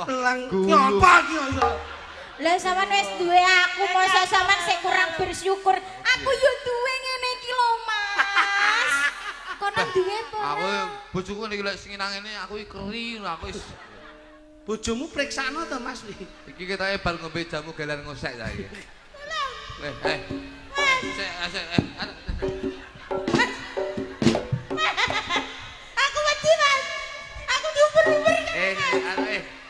Lang nyapa iki yo. Lah sampean wis duwe aku, mosok sampean sik kurang bersyukur. Aku yo duwe ngene iki lho, Mas. Kono duwe apa? Aku bojoku niki lek sing nang ngene aku iki keri aku wis Bojomu priksana to, Mas? iki ketoke bar ngombe jamu gelar ngosek ta iki. Aku wedi, Mas. Aku diuber-uber.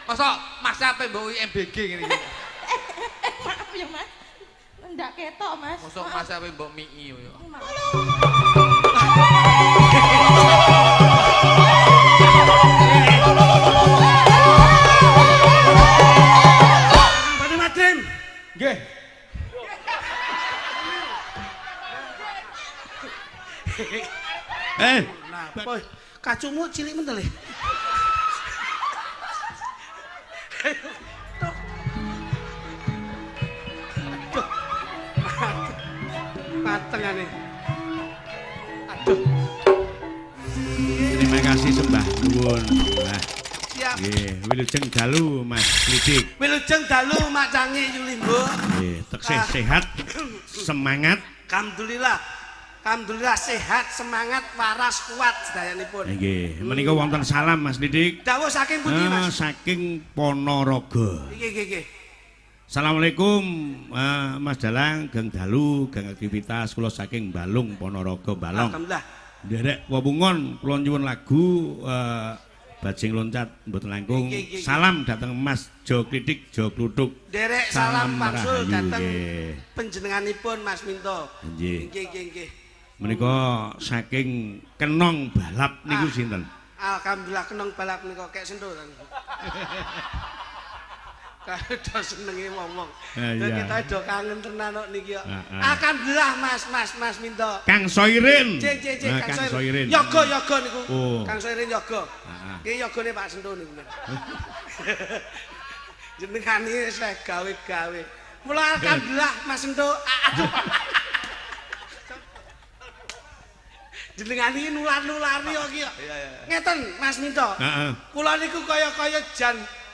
Masa Mas ape mbok MBG ngene iki. Maaf ya, Mas. Ndak ketok, Mas. Masa Mas ape mbok mii yo. Pane Madrim. Nggih. Nah, boy, kacumu cilik mentel. Matengane. Aduh. Terima kasih sembah nuwun. Nah, Siap. nggih, wilujeng dalu Mas Lidik. Wilujeng dalu macange Yulimbo. Nggih, teksih sehat, semangat. Alhamdulillah. Alhamdulillah sehat, semangat, waras, kuat sedayanipun. Nggih, menika wonten salam Mas Lidik. Dawuh saking pundi, Mas? Saking Ponorogo. Nggih. Assalamualaikum Mas Dalang, Gang Dalu, Gang Aktivitas kula saking Balung Ponorogo Balong. Alhamdulillah. Nderek wewungan kula nyuwun lagu Bajing Loncat mboten langkung. Nggih. Salam dateng Mas Jo Klitik, Jo Kluthuk. Derek salam pangsul rahayu, dateng nggih. panjenenganipun Mas Minto. Nggih. Nggih. Menika saking Kenong Balap niku sinten? Alhamdulillah kenong balap niku kek sentul. Kada senenge ngomong. Iya. Kita do kangen tenan kok niki kok. Heeh. Alhamdulillah Mas Minto. Kang Soirin. Cek Kang Soirin. Yoga niku. Oh. Kang Soirin yoga. Heeh. Ki yogane Pak Sentul niku. Jenengane wis gawe-gawe. Mula alhamdulillah Mas Sentul. Jenengane iki nular-nulari kok iki. Ngeten Mas Minto. Heeh. Kula niku kaya-kaya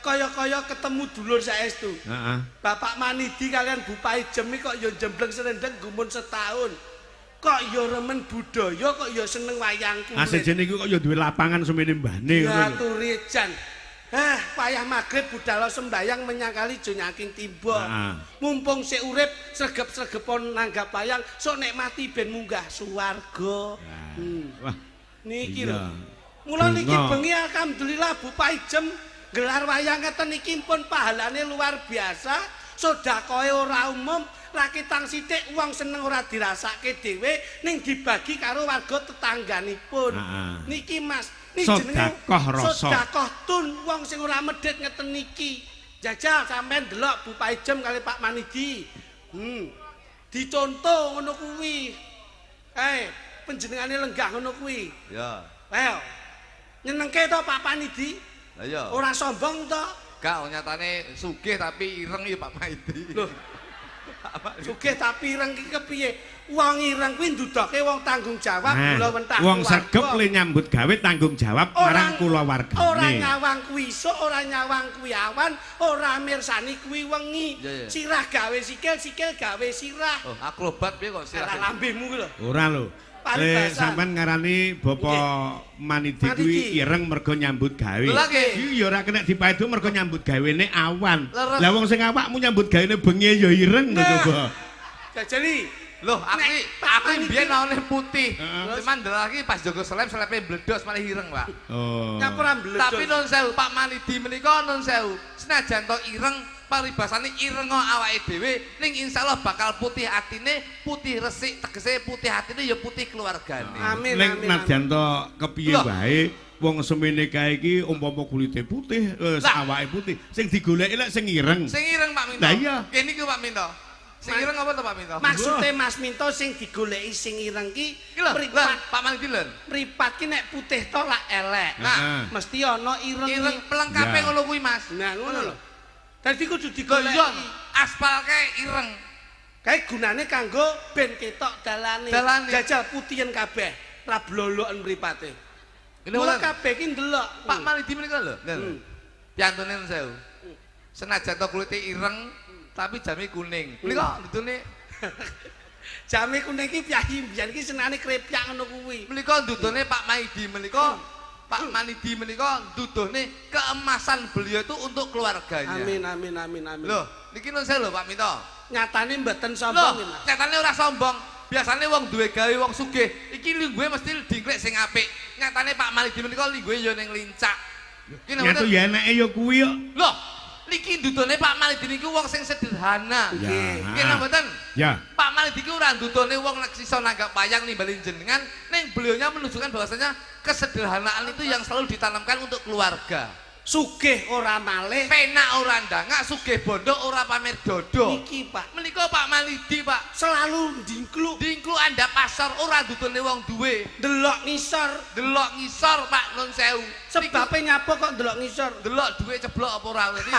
kaya ketemu dulur saestu. Heeh. Bapak Manidi kalian Bu Paijem kok ya jembleng serendeng gumun setahun. Kok ya remen budaya, kok ya seneng wayang kulit. Asejen niku kok ya duwe lapangan semene mbane Ya ngono. turi jan. Payah magrib budal sembayang menyangkali jo nyaking timba. Heeh. Mumpung sik urip sregep-sregepon nanggap wayang, sok nek mati ben munggah swarga. Wah, Niki iya. lho. Mula niki Bunga. bengi alhamdulillah Bu Paijem gelar wayang ngeten niki pun pahalane luar biasa. Sedekahe ora umum, rakitang sithik wong seneng ora dirasake dhewe ning dibagi karo warga tetangganipun. Heeh. Niki Mas, niki jenenge Sedekah rasa. sedekah tun wong sing ora medhit ngeten niki. Jajal sampean delok Bu Paijem kali Pak Manidi. Dicontoh ngono kuwi. Panjenengane lenggah ngono kuwi. Ya. Ayo. Nyenengke to Pak Panidi? Lah iya. Ora sombong to? Gak nyatane sugih tapi ireng ya Pak Maidi. Loh. Sugih tapi ireng ki kepiye? Wong ireng kuwi ndudoke wong tanggung jawab kula wentah. Wong sregep le nyambut gawe tanggung jawab marang kula wargane. Ora nyawang kuwi isuk, ora nyawang kuwi awan, ora mirsani kuwi wengi. Iya. Sirah gawe sikil, sikil gawe sirah. Oh, akrobat piye kok Ora sirah. lambemu kuwi lho. Ora lho. Paribasan. Sampean ngarani Bapak Manidi kuwi ireng mergo nyambut gawe. Lho lagi. Iki ya ora kena dipaedo mergo nyambut gawene awan. Leres. Lah wong sing awakmu nyambut gawene bengi ya ireng lho coba. Jajali. Loh, aku Pak biyen naone putih. Heeh. Cuman ndelok pas Joko slepe bledos malah ireng, Pak. Oh. Nyapura mbledot. Tapi nun sewu Pak Manidi menika nun sewu. Senajan to ireng paribasane ireng kok awake dhewe ning insyaallah bakal putih atine, putih resik tegese putih atine ya putih keluargane. Amin. Ning nadyan to kepiye Loh. wae wong semene kae iki umpama kulite putih, Lah. awake putih, sing digoleki lek sing ireng. Sing ireng Pak Minto. Lah iya. Kene iki Pak Minto. Sing ireng apa to Pak Minto? Maksude Mas Minto sing digoleki sing ireng ki Iki lho, mripat Pak Manidi lho. mripat ki nek putih to lak elek. Nah. Mesti ana ireng. Ireng pelengkape Ya. ngono kuwi, Mas. Nah, ngono lho. Dadi kudu Iya, digoleki. aspal kae ireng. Kae gunane kanggo ben ketok dalane. Dalane. Jajal putihen kabeh, ra bloloken mripate. Ini Mula ulang. kabeh ki ndelok. Pak Manidi menika lho. Hmm. Piantune nun sewu. Senajan to kulite ireng tapi jame kuning. Menika ndudune Jame kuning iki piyayi mbiyen iki senane krepyak ngono kuwi. menika ndudune Pak Maidi menika Pak Manidi menika nduduhne keemasan beliau itu untuk keluarganya. Amin amin amin amin. Loh, niki nun sewu lho Pak Minto. Nyatane mboten Loh, sombong iki, Mas. nyatane ora sombong. Biasane wong duwe gawe wong sugih, iki lingguhe mesti dingklek sing apik. Nyatane Pak Manidi menika lingguhe ya ning lincak. Iki Nyatu ya enake ya kuwi kok. Loh, niki ndudone Pak Manidi niku wong sing sederhana. Ya. Nggih napa mboten? Ya. Pak Manidi iki ora ndudone wong nek sisa nanggap wayang nimbali jenengan, ning beliaunya menunjukkan bahwasanya kesederhanaan itu yang selalu ditanamkan untuk keluarga. Sugih ora malih. Penak ora ndangak, sugih bondo ora pamer dodo. Niki, Pak, Menika Pak Manidi, Pak. selalu ndingkluk, Dingklu anda pasar ora ndudone wong duwe. delok ngisor. Delok ngisor Pak Nun Sewu. Sebabe nyapa kok delok ngisor? Delok duwe ceblok apa ora ngerti.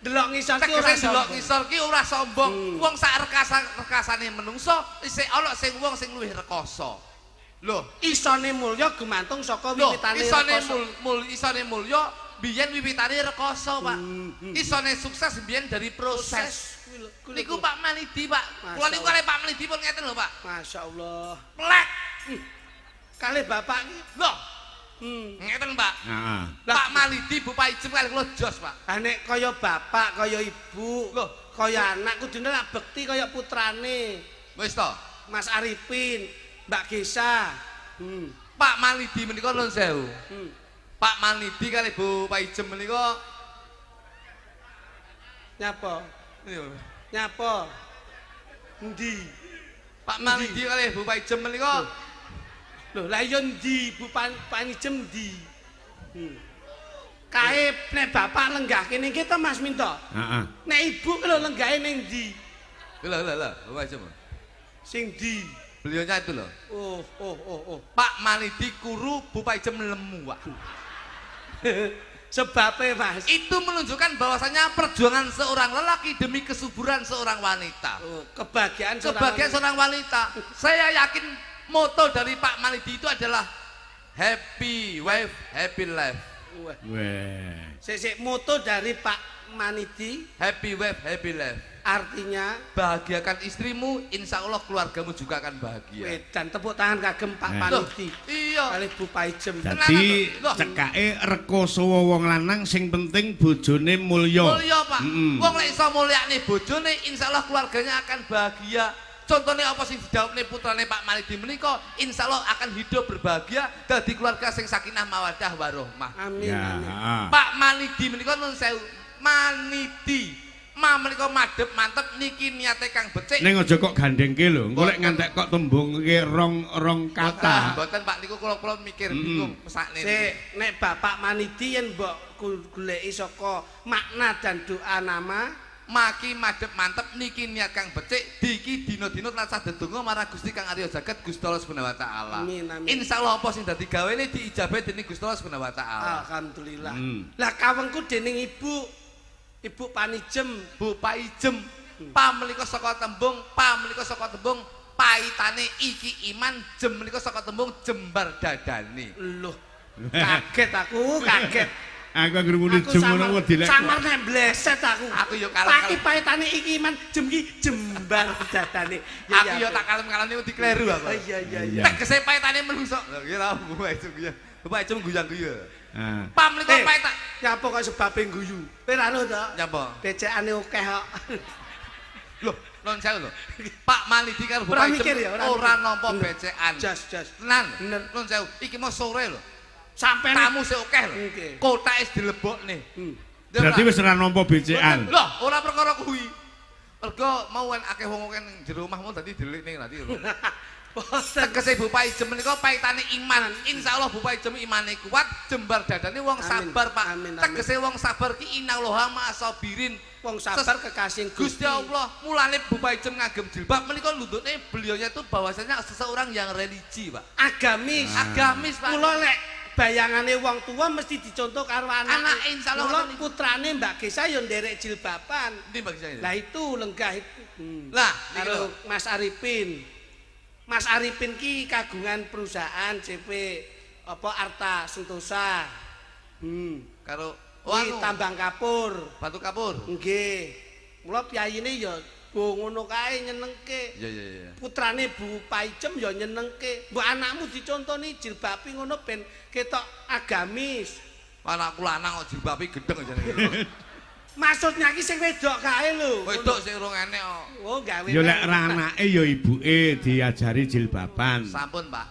Delok ngisor ki ora Tegese delok sombong. ngisor ki ora sombong. Wong sak rekasane menungso isih ana sing wong sing luwih rekoso. Loh, Isone mulya gumantung saka loh, wiwitane isone rekoso. isone mulya biyen wiwitane rekoso, Pak. Isone sukses biyen dari proses. Niku Pak Manidi, Pak. Kula niku kali Pak Manidi pun ngeten lho, Pak. Masya Allah. Plek. Kali bapak ki. Loh, ngeten, Pak. Heeh. Pak Manidi Bu Paijem kali kula jos, Pak. Ah nek kaya bapak, kaya ibu, Loh. kaya anak kudune lak bekti kaya putrane. Wis to. Mas Arifin, Mbak Gesa. Pak Manidi menika nuwun sewu. Hmm. Pak Manidi kali Bu Paijem menika Nyapa? Nyapa? Endi? Pak Manidi kali Bu Paijem menika Lho, lah yo endi Bu Panijem endi? Kae nek bapak lenggah kene iki to Mas Minto. Heeh. Nek ibu lho lenggahe ning ndi? lho Bu Paijem. Sing ndi? Beliaunya itu loh. Oh. Pak Manidi kuru Bu Paijem lemu, Pak. Sebabe Mas. Itu menunjukkan bahwasanya perjuangan seorang lelaki demi kesuburan seorang wanita. Oh, kebahagiaan Seorang wanita. Saya yakin moto dari Pak Manidi itu adalah happy wife, happy life. Weh. Sik moto dari Pak Manidi Happy wife, happy life. artinya Bahagiakan istrimu, insya Allah keluargamu juga akan bahagia. dan tepuk tangan kagem Pak Loh, Manidi. iya. Kali Bu Paijem. Dadi Loh. cekake rekoso wong lanang sing penting bojone mulya. Mulya, Pak. Mm-mm. Wong lek iso mulyakne bojone, insyaallah keluarganya akan bahagia. Contohnya apa sing dijawabne putrane Pak Manidi menika, insyaallah akan hidup berbahagia dadi keluarga sing sakinah mawaddah warahmah. Amin Ya. amin. heeh. Pak Manidi menika nuwun sewu. Manidi menika madhep mantep niki niate Kang Becik. Ning aja kok gandengke lho, engko lek ngantek kok tembungke rong kata. Mboten Pak niku kula mikir bingung mesakne. Sik, nek Bapak Manidi yen mbok goleki saka makna dan doa nama, Maki madhep mantep niki niat Kang Becik diki dina-dina tansah ndedonga marang Gusti Kang Arya Jagat Gusti Allah Subhanahu wa taala. Amin, amin. Insyaallah apa sing dadi gawene diijabahi dening Gusti Allah Subhanahu wa taala. alhamdulillah. Hmm. Lah kawengku dening Ibu Panijem, Bu Paijem, pa menika saka tembung, paitane iki iman, jem menika saka tembung jembar dadane. loh. Kaget aku, kaget. Aku ngrungune jem ngono wedi lek. samar nek bleset aku. Aku yo kalah. Paki paitane iki iman jem ki jembar dadane. Aku yo tak kalem-kalem niku dikleru aku. Oh iya iya iya. Tegese paitane menungso. Lha kira Bu Paijem guyu. Bu Paijem guyang-guyu. Ah. Pa menika paitan Nyapa kok sebabe guyu? Kowe ra anu to? nyapa? Becekane akeh kok. Loh, non sewu lho. Pak Manidi karo Bu Ora Paijem mikir ya, ora ora mikir. nampa Bener. becekan. Jas. Tenan. Bener. Non sewu, iki mau sore lho. Sampai Tamu sik akeh lho. Oke. Kotak wis dilebokne. Berarti wis ora nampa becekan. Loh, ora perkara kuwi. Mergo mau akeh wong akeh ning jero omahmu dadi delik ning nanti lho. Tegese Bu Paijem menika paitane iman. Insyaallah Bu Paijem imane kuat, jembar dadane wong Amin. sabar, Pak. Amin, amin. Tegese wong sabar ki innallaha ma'asabirin. wong sabar kekasih Gusti Allah, mulane Bu Paijem ngagem jilbab menika lututnya beliaunya itu bahwasanya seseorang yang religi, Pak. agamis. Agamis, Pak. Mula lek bayangane wong tua mesti dicontoh karo anak. Anake, insyaallah Mula ngoten niku. putrane Mbak Gesa yo nderek jilbaban. Ndi bagi saya. Lah itu lenggah itu. Lah, niki lho. Karo Mas Arifin. Mas Arifin ki kagungan perusahaan CP apa Arta Sentosa. Karo Kuwi tambang kapur. Batu kapur. Nggih. Mula piyayine ya bo ngono kae nyenengke. Iya. Putrane Bu Paijem ya nyenengke. Mbok anakmu dicontoni jilbabe ngono ben ketok agamis. Anakku lanang kok jilbabe gedeng jane. Maksudnya ki sing wedok kae lho. Wedok sing urung enek kok. Oh, gawe. Ya lek anake ya ibuke diajari jilbaban. Sampun, Pak.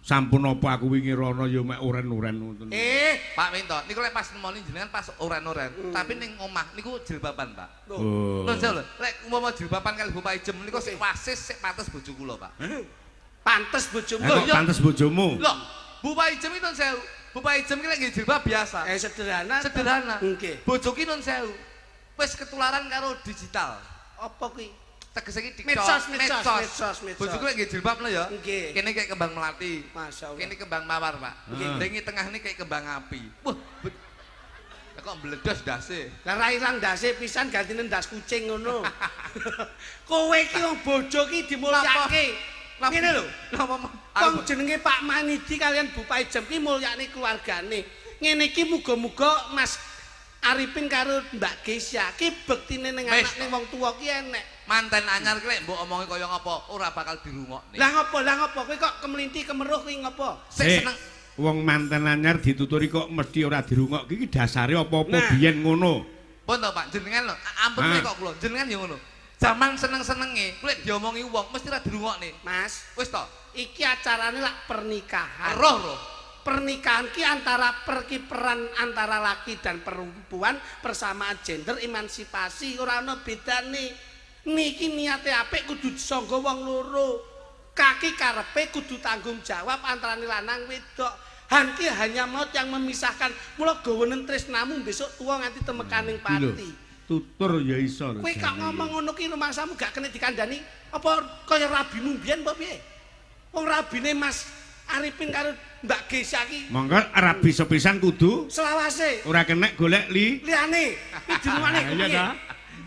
Sampun apa aku wingi rono ya mek oren-oren ngoten. Pak Minto, niku lek pas nemoni jenengan pas oren-oren, tapi ning omah niku jilbaban, Pak. Oh. Lho, lho, lek umpama jilbaban kali Bu Paijem niku sik wasis sik pantes bojo kula, Pak. Pantes bojomu. Kok pantes bojomu? Lho, Bu Paijem itu sewu. Bu Paijem ki lek nggih jilbab biasa. Sederhana. Sederhana. Nggih. Bojo ki nun sewu. Wis ketularan karo digital. Apa kuwi? Tegese ki Medsos. Bojoku lek nggih jilbab lho ya. Nggih. Kene kayak kembang melati. Masyaallah. Kene kembang mawar, Pak. Nggih tengah ini kayak kembang api. Wah. Kok mbledos dase. Lah ra ilang ndase pisan gantine ndas kucing ngono. Kowe iki wong bojo ki dimulyake. Ngene lho. Wong jenenge Pak Manidi kalian Bu Paijem ki mulyakne keluargane. Ngene iki muga-muga Mas Arifin karo Mbak Gesya ki bektine ning anak ning wong tuwa ki enek. Manten anyar ki lek mbok omongi kaya ngapa ora bakal dirungokne. Lah ngopo kowe kok kemelinti kemeruh kuwi ngopo? Sik seneng Wong manten anyar dituturi kok mesti ora dirungok iki dasare apa-apa biyen ngono. Pun to Pak, jenengan lho, ampun kok kula, jenengan ya ngono. Zaman seneng-senenge lek diomongi wong mesti ora dirungokne. Mas, Wis to. iki acarane lak pernikahan. Roh. Pernikahan ki antara perkiperan antara laki dan perempuan persamaan gender emansipasi ora ana bedane. Niki niate apik kudu disangga wong loro. Kaki karepe kudu tanggung jawab antarané lanang wedok. Hanki hanya maut yang memisahkan. Mula gawenen tresnamu besok tua nganti temekaning pati. Tutur ya iso. Kowe kok ngomong ngono ki rumangsamu gak kena dikandani apa kaya rabimu mbiyen apa piye? Wong rabine Mas Arifin karo Mbak Gesya ki. Monggo rabi sepisan kudu Selawase. ora kena golek Liyane. Iki dirumane Iya ta?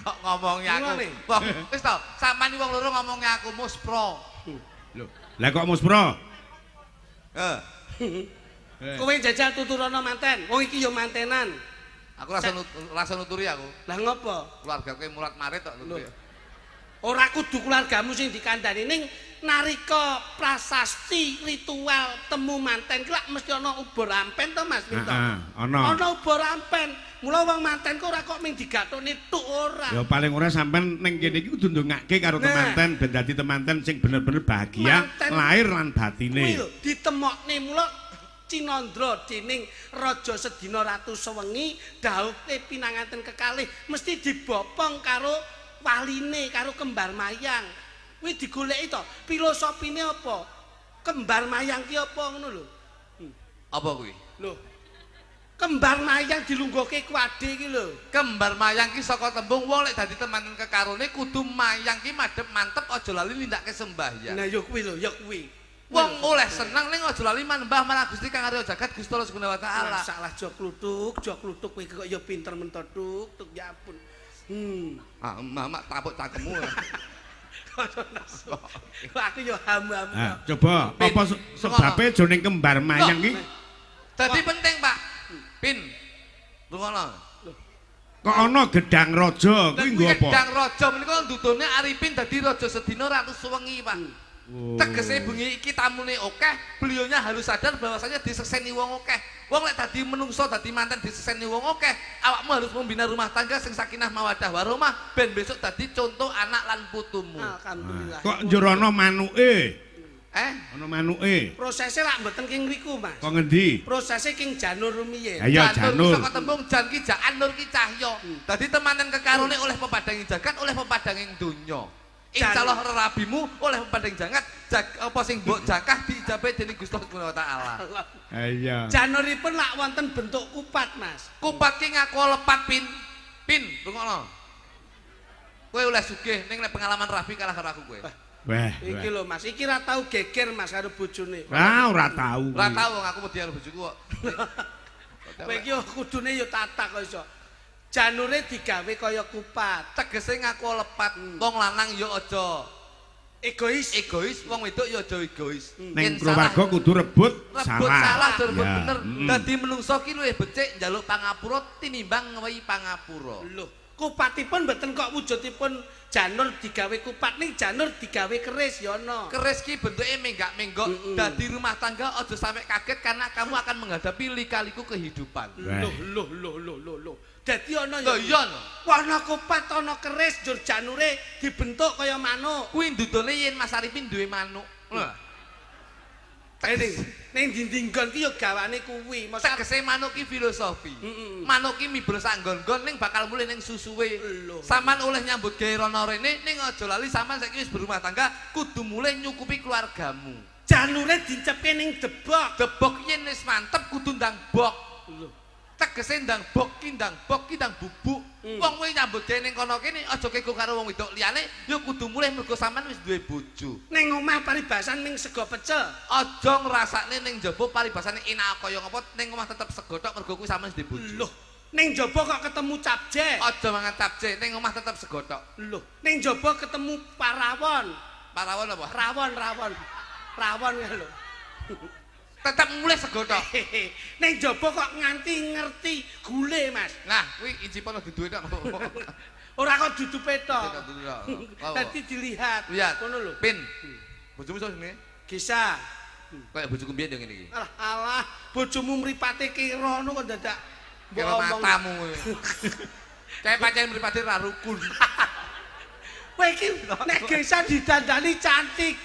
Kok ngomongi aku. Wong wis to, sampean wong loro ngomongi aku muspro. Lho, lah kok muspro? Kowe jajal tuturana manten. Wong iki ya mantenan. Aku rasa nuturi aku. Lah ngopo? Keluarga kowe murat marit tok nuturi. Ora kudu keluargamu sing dikandani ning narika prasasti ritual temu manten ki lak mesti ana ubur ampen to Mas Minto. Ana. Ana ubur ampen. Mula wong manten ku ora kok ming digathoni tuk ora. Ya paling ora sampean ning kene iki kudu ndongake karo temanten ben dadi temanten sing bener-bener bahagia lahir lan batine. Kuwi lho ditemokne mula Cinandra dening Raja Sedina Ratu Sewengi dawuhe pinanganten kekalih mesti dibopong karo waline karo kembar mayang. Kuwi digoleki to, filosofine apa? Kembar mayang ki apa ngono lho. Apa kuwi? Lho. Kembar mayang dilungguhke kuwade iki lho. Kembar mayang ki saka tembung wong lek dadi teman kekarone kudu mayang ki madhep mantep aja lali nindakake sembahyang. Nah ya kuwi lho, ya kuwi. Wong oleh seneng ning aja lali manembah marang Gusti Kang Arya Jagat Gusti Allah Subhanahu wa taala. Salah jok kluthuk kowe kok ya pinter mentok tuk ya ampun. Mamak tapuk cangkemmu. Aku yo ham-ham. Coba apa sebabe jroning kembar mayang ki? Dadi penting, Pak. Pin. Lungono. Kok ana gedang raja kuwi nggo apa? Gedang raja menika ndudune Arifin dadi Raja Sedina Ratu Sewengi, Pak. Tegese bengi iki tamune akeh, beliaunya harus sadar bahwasanya diseseni wong akeh. Wong lek dadi menungso dadi manten diseseni wong akeh, awakmu harus membina rumah tangga sing sakinah mawaddah warahmah ben besok dadi contoh anak lan putumu. Alhamdulillah. Kok njero ana manuke? Ana manuke. Prosese lak mboten king mriku, Mas. Kok ngendi? Prosese king janur rumiyin. Ayo janur. Saka tembung jan ki jaan nur ki cahya. Dadi temanen kekarone oleh pepadanging jagat, oleh pepadanging donya. Insyaallah rabimu oleh pepadang jagat apa sing mbok jakah diijabahi dening Gusti Allah Subhanahu wa taala. Iya. Januripun lak wonten bentuk kupat, Mas. Kupat ki ngaku lepat pin, rungokno. Kowe oleh sugih ning nek pengalaman rabi kalah karo aku kowe. Wah. Iki lho Mas, iki ra tau geger Mas karo bojone. Ora tau. Ora tau wong aku wedi karo bojoku kok. Kowe iki kudune yo tatak kok iso. Janure digawe kaya kupat. Tegese ngaku lepat. Wong lanang ya aja Egois, wong wedok ya aja egois. Ning keluarga kudu rebut salah salah. rebut Ya, bener. Dadi menungso ki luwih becik njaluk pangapura tinimbang ngewehi pangapura. Lho, kupatipun mboten kok wujudipun janur digawe kupat ning janur digawe keris ya ana. Keris ki bentuke menggak-menggok. Dadi rumah tangga aja sampai kaget karena kamu akan menghadapi lika-liku kehidupan. Loh. Dadi ana Lho iya lho. Ana kupat ana keris njur janure dibentuk kaya manuk. Kuwi ndudone yen Mas Arifin duwe manuk. Lho. Ning dinding nggon ki ya gawane kuwi. Mosok Tegese manuk ki filosofi. Manuk ki miber sak nggon-nggon ning bakal mulih ning susuwe. Saman oleh nyambut gawe rono rene ning aja lali sampean saiki wis berumah tangga kudu mulih nyukupi keluargamu. janure dicepke ning debok. Debok yen wis mantep kudu ndang bok. Tegese ndang bok ki ndang bubuk. Wong kowe nyambut gawe ning kono kene aja keko karo wong wedok liyane ya kudu mulih mergo sampean wis duwe bojo. Ning omah paribasan ning sego pecel. Aja ngrasakne ning jaba paribasane enak kaya ngapa ning omah tetep sego tok mergo kuwi sampean wis duwe bojo. Loh, ning jaba kok ketemu capje. Aja mangan capce ning omah tetep sego tok. Loh, ning jaba ketemu parawon. Parawon apa? Rawon ya lho. Tetep mulih sego tok. Ning jaba kok nganti ngerti gule, Mas. Nah, kuwi icipon duduhe tok. Ora kok dudupe tok. Oh. Dadi dilihat. Lihat. Ngono lho. Pin. Bojomu sapa jenenge? Gisa. Kayak bojoku mbiyen yo ngene iki. Alah, bojomu mripate kira ngono kok dadak Kira matamu kowe. Kayak pancen mripate ra rukun. Kowe iki nek Gisa didandani cantik.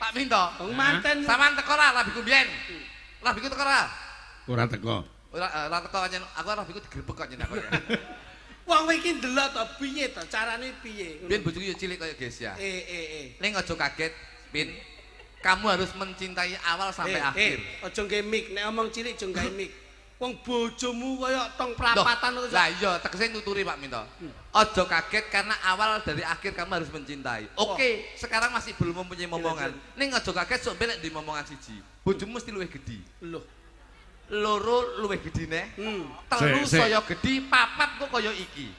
Tak minta. Wong manten. Saman teko ra labiku mbiyen. Labiku teko ra. Ora teko. Ora teko pancen aku labiku digrebek kok nyen aku. Wong kowe iki ndelok to piye to carane piye. Biyen bojoku yo cilik kaya Gesya. Ning aja kaget, Pin. Kamu harus mencintai awal sampai akhir. Aja nggae mik, nek omong cilik aja nggae mik. Wong bojomu kaya tong prapatan kok. Lah iya, tegese nuturi Pak Minto. Aja kaget karena awal dari akhir kamu harus mencintai. Oke, sekarang masih belum mempunyai momongan. Ning aja kaget sok belek di momongan siji. Bojomu mesti luwih gedhi. Loh. Loro luwih gedine. Telu Sik. saya gedhi, papat kok kaya iki.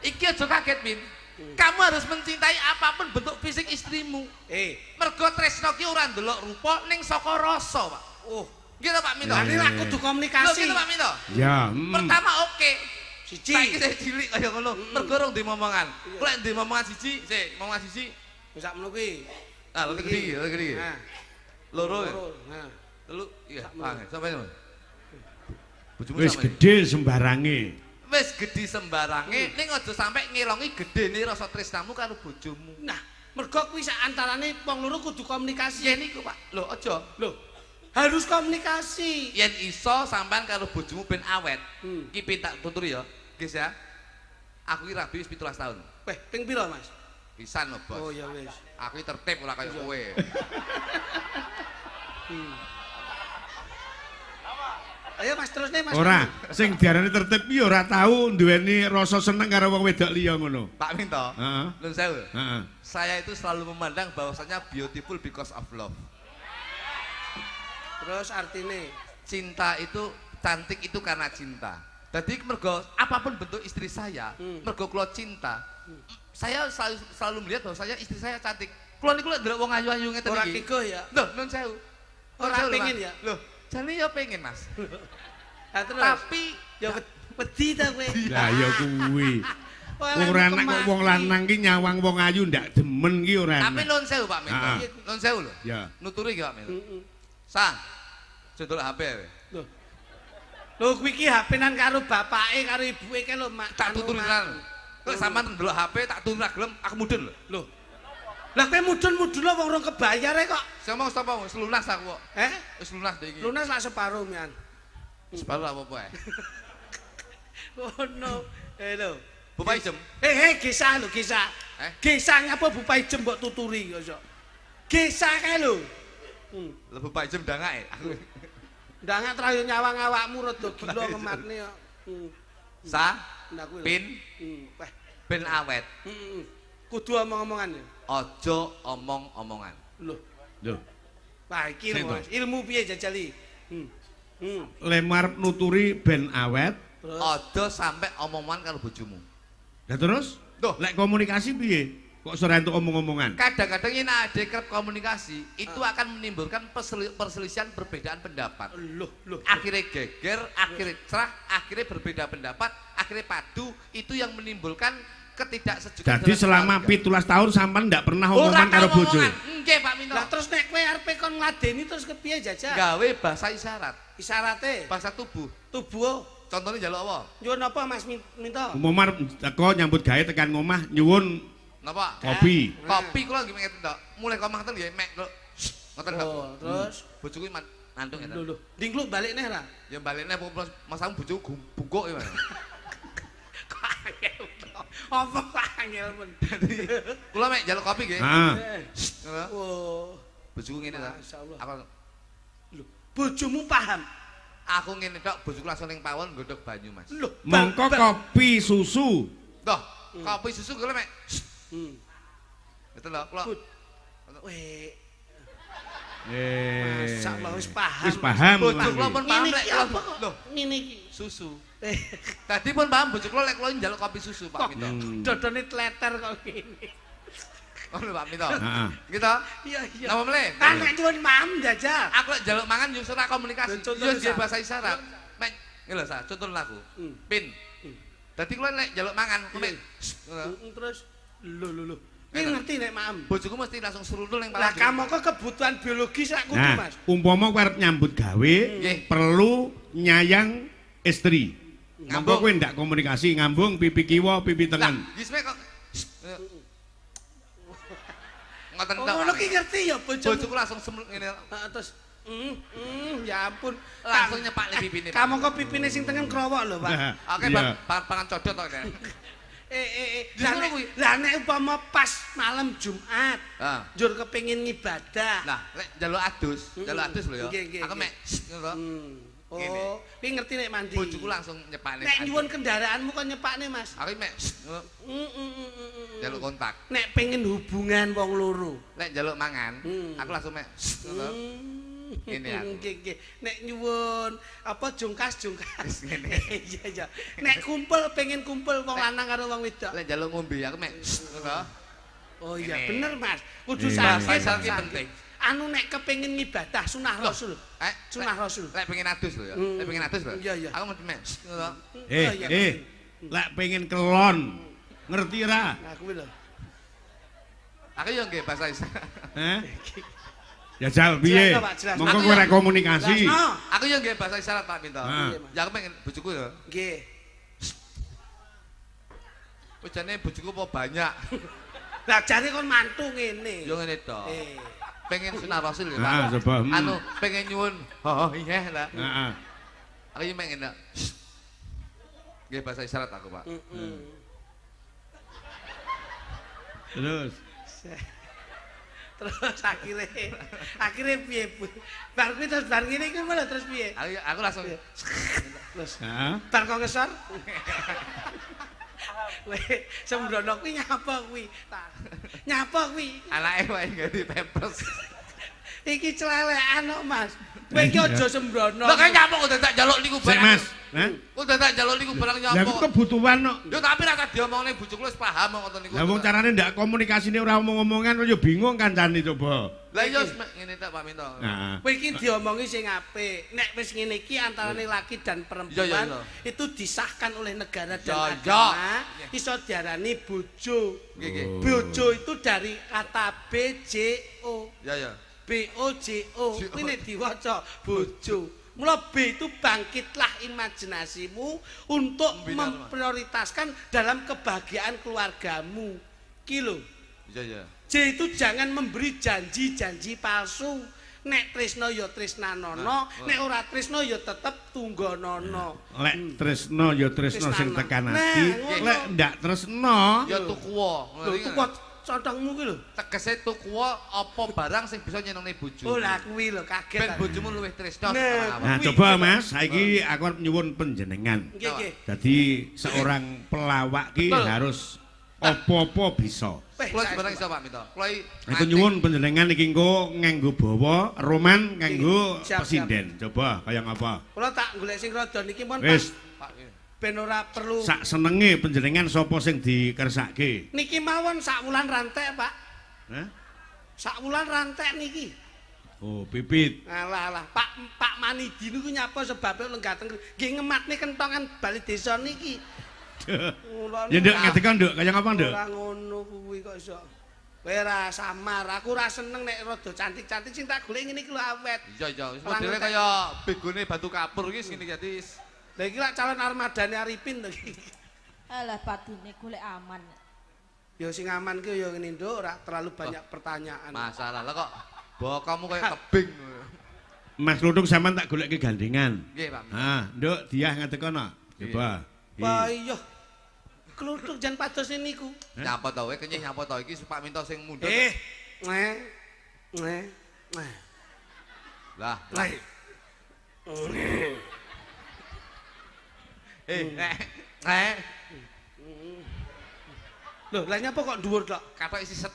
Iki aja kaget, Min. Kamu harus mencintai apapun bentuk fisik istrimu. Mergo tresno ki ora ndelok rupa ning saka rasa, Pak. Gitu Pak Minto. Ini lah kudu komunikasi. Gitu Pak Minto. Ya, Pertama oke. Siji. Saiki saya cilik kaya ngono. Mergo rong di momongan. Lek di momongan siji, momongan siji. Wis sak ngono kuwi. Ah, lek gede. Nah. Loro. Nah. Telu, iya. Sampai ngono. Bojomu wis sampe. gedhe sembarange. Wis gedhi sembarange, ning aja sampe ngelongi gedene rasa tresnamu karo bojomu. Nah, mergo kuwi sak antarane wong loro kudu komunikasi. Yen iku, Pak. Lho, aja. Loh, harus komunikasi. Yen iso sampean karo bojomu ben awet. Ki pin tak tuturi ya, guys ya. Aku ki rabi wis 17 tahun. Weh, ping pira, Mas? Pisan lho, Bos. Oh ya wis. Aku ki tertib ora kaya kowe. Ayo Mas terus nih Mas. Ora, sing diarani tertib iki ora tau duweni rasa seneng karo wong wedok liya ngono. Pak Minto. Heeh. Nun sewu. Heeh. Saya itu selalu memandang bahwasanya beautiful because of love. Terus artine Cinta itu cantik itu karena cinta. Jadi mergo apapun bentuk istri saya, mergo kula cinta, saya selalu melihat bahwasanya istri saya cantik. Kula niku lek ndelok wong ayu-ayu ngeten ora iki. kiko ya. Loh, nun sewu. Ora pengen ya. Loh, jane ya pengen, Mas. Nah, terus Tapi ya wedi ta kowe. Lah ya kuwi. Ora enak kok wong lanang ki nyawang wong ayu ndak demen ki ora tapi enak. nun sewu Pak Minto. Nun sewu lho. Ya. Nuturi iki Pak Minto. Sang. Jodol HP wae. Lho kuwi iki HP-nan karo bapake karo ibuke ke lho, Mak. Tak tuturi tenan. Kok sampean ndelok HP tak tuturi ra gelem, aku mudun lho. Lho. Lah kowe mudun-mudun wong rong kebayare kok. Sapa sapa wis lunas aku kok. Wis lunas deh iki. Lunas lak separo mian. Separo apa-apa ae. Oh no. Lho. Bapak Ijem. Gisa lho, Gisa. Gisa ngapa Bapak Ijem mbok tuturi kok. Gisa kae lho. Lah Bapak Ijem ndangake. Ndangak trayo nyawang awakmu rada gila kematne kok. Sa, Nah kuwi. Pin, Weh. ben awet. Kudu omong-omongan ya. Aja omong-omongan. Loh. Loh, Wah iki lho, Sing Mas. Ilmu piye jajali? lemar nuturi ben awet. Terus Aja sampe omongan karo bojomu. Lah terus? Duh. Lek komunikasi piye? Kok sore entuk omong-omongan? Kadang-kadang ini ada kerap komunikasi itu akan menimbulkan perselisihan perbedaan pendapat. Loh. Akhirnya geger, akhirnya cerah, akhirnya berbeda pendapat, akhirnya padu, itu yang menimbulkan ketidaksejukan. Jadi selama 17 tahun sampean ndak pernah omongan karo bojo. Nggih Pak Minto. Lah terus nek kowe arepe kon ngladeni terus kepiye Jajal? Gawe bahasa isyarat, Isyarate bahasa tubuh. tubuh. Contohnya njaluk apa? Nyuwun apa Mas Minto? Umumar teko nyambut gawe tekan ngomah nyuwun Napa? kopi. Kopi kula nggih ngeten tok. Mulai kok manten nggih mek kok. Ngoten tok. Oh, terus Bojoku nandung ngeten. lho. Dingkluk balik neh ra? Ya balikne masamu bojoku bungkuk ya. Kok angel to. Apa kok angel men? Kula mek njaluk kopi nggih. Heeh. Ngono. Oh, Bojoku ngene ta. Masyaallah. Aku lho, bojomu paham. aku ngene tok, bojoku langsung ning pawon nggodhog banyu, Mas. Lho, Mongko kopi susu. Toh, kopi susu kula mek. Betul lho, kula. Weh, Eh. masyaallah wis paham. Wis paham. Bojo kula pun paham Ngene lek iki kula. apa kok? Lho, Ngene iki. susu. Tadi pun paham bojo kula lek kula njaluk kopi susu, Pak Minto. Dodone tleter kok ngene. Oh lho Pak Minto. Heeh. Gitu. Iya. Napa mle? Kan nek nyuwun mam Jajal. Aku lek njaluk mangan yo ora komunikasi. Lho, contoh Yo misal. nggih bahasa isyarat. Mek ngene lho, Sa, contoh aku. Pin. Dadi kula lek njaluk mangan, mek Terus lho. Ki ngerti nek mam. bojoku mesti langsung seruntul ning Lah pala. kamu kok kebutuhan biologis aku tuh, Nah, Mas. umpama kowe arep nyambut gawe, Nggih. perlu nyayang istri. Ngambung. Mongko kowe ndak komunikasi, ngambung pipi kiwa, pipi Lah, tengen. wis mek kok. Ngoten Oh, tok. ngono ki ngerti ya bojomu. Bojoku langsung ngene Heeh, terus ya ampun. langsung nyepak le pipine. Pak. Kamu kok pipine sing tengen krowok lho, Pak. Oke, Iya. pangan codot tok kan. Lah nek, kuwi. lah nek umpama pas malam Jumat, Heeh. njur kepengin ngibadah. Nah, lek njaluk adus lho ya. Nggih, Aku nggih. mek ngono. Ngene. Oh, kuwi ngerti nek mandi. Bojoku langsung nyepakne. Nek nyuwun kendaraanmu kok nyepakne, Mas. Aku mek ngono. Njaluk kontak. Nek pengen hubungan wong loro. Lek njaluk mangan, aku langsung mek ngono. Ngene aku. Nggih. Nek nyuwun apa jungkas. Wis ngene. Iya. Nek kumpul pengen kumpul wong lanang karo wong wedok. Lek njaluk ngombe aku mek ngono. Oh iya, Ngene. bener Mas. Kudu Iya. sakit. Bahasa iki penting. Anu nek kepengin ngibadah sunah Rasul. Sunah Rasul. Lek pengen adus lho ya. Lek pengen adus lho. Iya. Aku mesti mek ngono. Oh, iya, Lek pengen kelon, ngerti ra? Aku lho. Aku yo nggih bahasa Isyarat. Heh? Ya jal piye? Jelasno, Pak, jelasno. Mongko Aku kowe ya- rek komunikasi. Jelasno. Aku yo nggih bahasa isyarat Pak Minto. Ah. Ya aku pengen bojoku ya. Nggih. Ujane bojoku apa banyak. Lah jare kon mantu ngene. Yo ngene tok. Pengen sunah rasul ya, Ah, Pak. coba. Anu pengen nyuwun. Oh iya lah. Heeh. Aku yo pengen ndak. Nggih bahasa isyarat aku, Pak. Terus Terus akhirnya piye, Bu? Bar kuwi terus bar ngene iki malah terus piye? Aku langsung Terus heeh. bar kok ngesor. Weh, sembrono kuwi nyapa kuwi? Nyapa kuwi? anake wae ganti pampers. Iki celelekan kok, Mas. Kowe iki aja sembrono. Lho kaya nyapa kok dadak njaluk niku Sik barang. Mas, heh? Kok dadak njaluk niku barang Lah nyapa. iku kebutuhan kok. Yo tapi ra tak diomongne bojoku wis paham kok ngoten niku. Lah wong carane ndak komunikasine ora omong-omongan yo bingung kancane coba. Lah iya ngene tak Pak Minto. Heeh. Kowe iki diomongi sing apik. Nek wis ngene iki antarane laki dan perempuan Iya. itu disahkan oleh negara dan Iya, agama iya. iso diarani bojo. Nggih nggih. Bojo itu dari kata BJO. Ya ya. BOJO. Kuwi nek diwaca bojo. Mula B itu bangkitlah imajinasimu untuk Membina, memprioritaskan dalam kebahagiaan keluargamu. Ki lho. Iya ya. J itu jangan memberi janji-janji palsu. Nek tresno ya tresnanono, nek ora tresno ya tetep tunggonono. Lek tresno ya tresno sing Tresnano. tekan Nah, ati. ngono. Lek ndak tresno Ya tukuwa. Lho itu kok condongmu ki lho. Tegese tukuwa apa barang sing bisa nyenengne bojo. Oh lah kuwi lho kaget. Ben aku. bojomu luwih tresno. Nah, Nah, Kuwi, coba kuwi, Mas, saiki aku arep nyuwun panjenengan. Nggih nggih. Jadi seorang pelawak ki Betul. harus apa-apa bisa. Weh, Kula saya- sebenarnya iso Pak Minto. Kula Aku nyuwun panjenengan iki engko nganggo bawa roman kanggo Siap, presiden. Coba kaya ngapa? Kula tak golek sing rada niki pun Wis, Pak. Ben ora perlu. Sak senenge panjenengan sapa sing dikersake? Niki mawon sak wulan rantek, Pak. Hah? Sak wulan rantek niki. Oh, Pipit. Alah, Pak Manidi niku nyapa sebabe lenggateng nggih ngematne kentongan bali desa niki. Ya nduk ngadeka nduk kaya ngapa nduk? Ora ngono kuwi kok iso. Kowe ora samar, aku ora seneng nek rada cantik-cantik sing tak golek ngene iki lho awet. Iya, wis modele kaya begone batu kapur iki ngene iki wis. Lah iki lak calon armadane Arifin to iki. Alah padine golek aman. Ya sing aman ki ya ngene nduk, ora terlalu banyak pertanyaan. Masalah lah kok bokamu kaya tebing. Mas Kluthuk sampean tak goleke gandengan. Nggih, Pak. Ah, nduk diah ngadeka no. Coba. Wah iya. Kluthuk jan padose niku. Nyapa to kowe kenyih nyapa to iki Pak minta sing mundhut. Ngeh. Lah. Loh, lah nyapa kok dhuwur tok? Katok siset.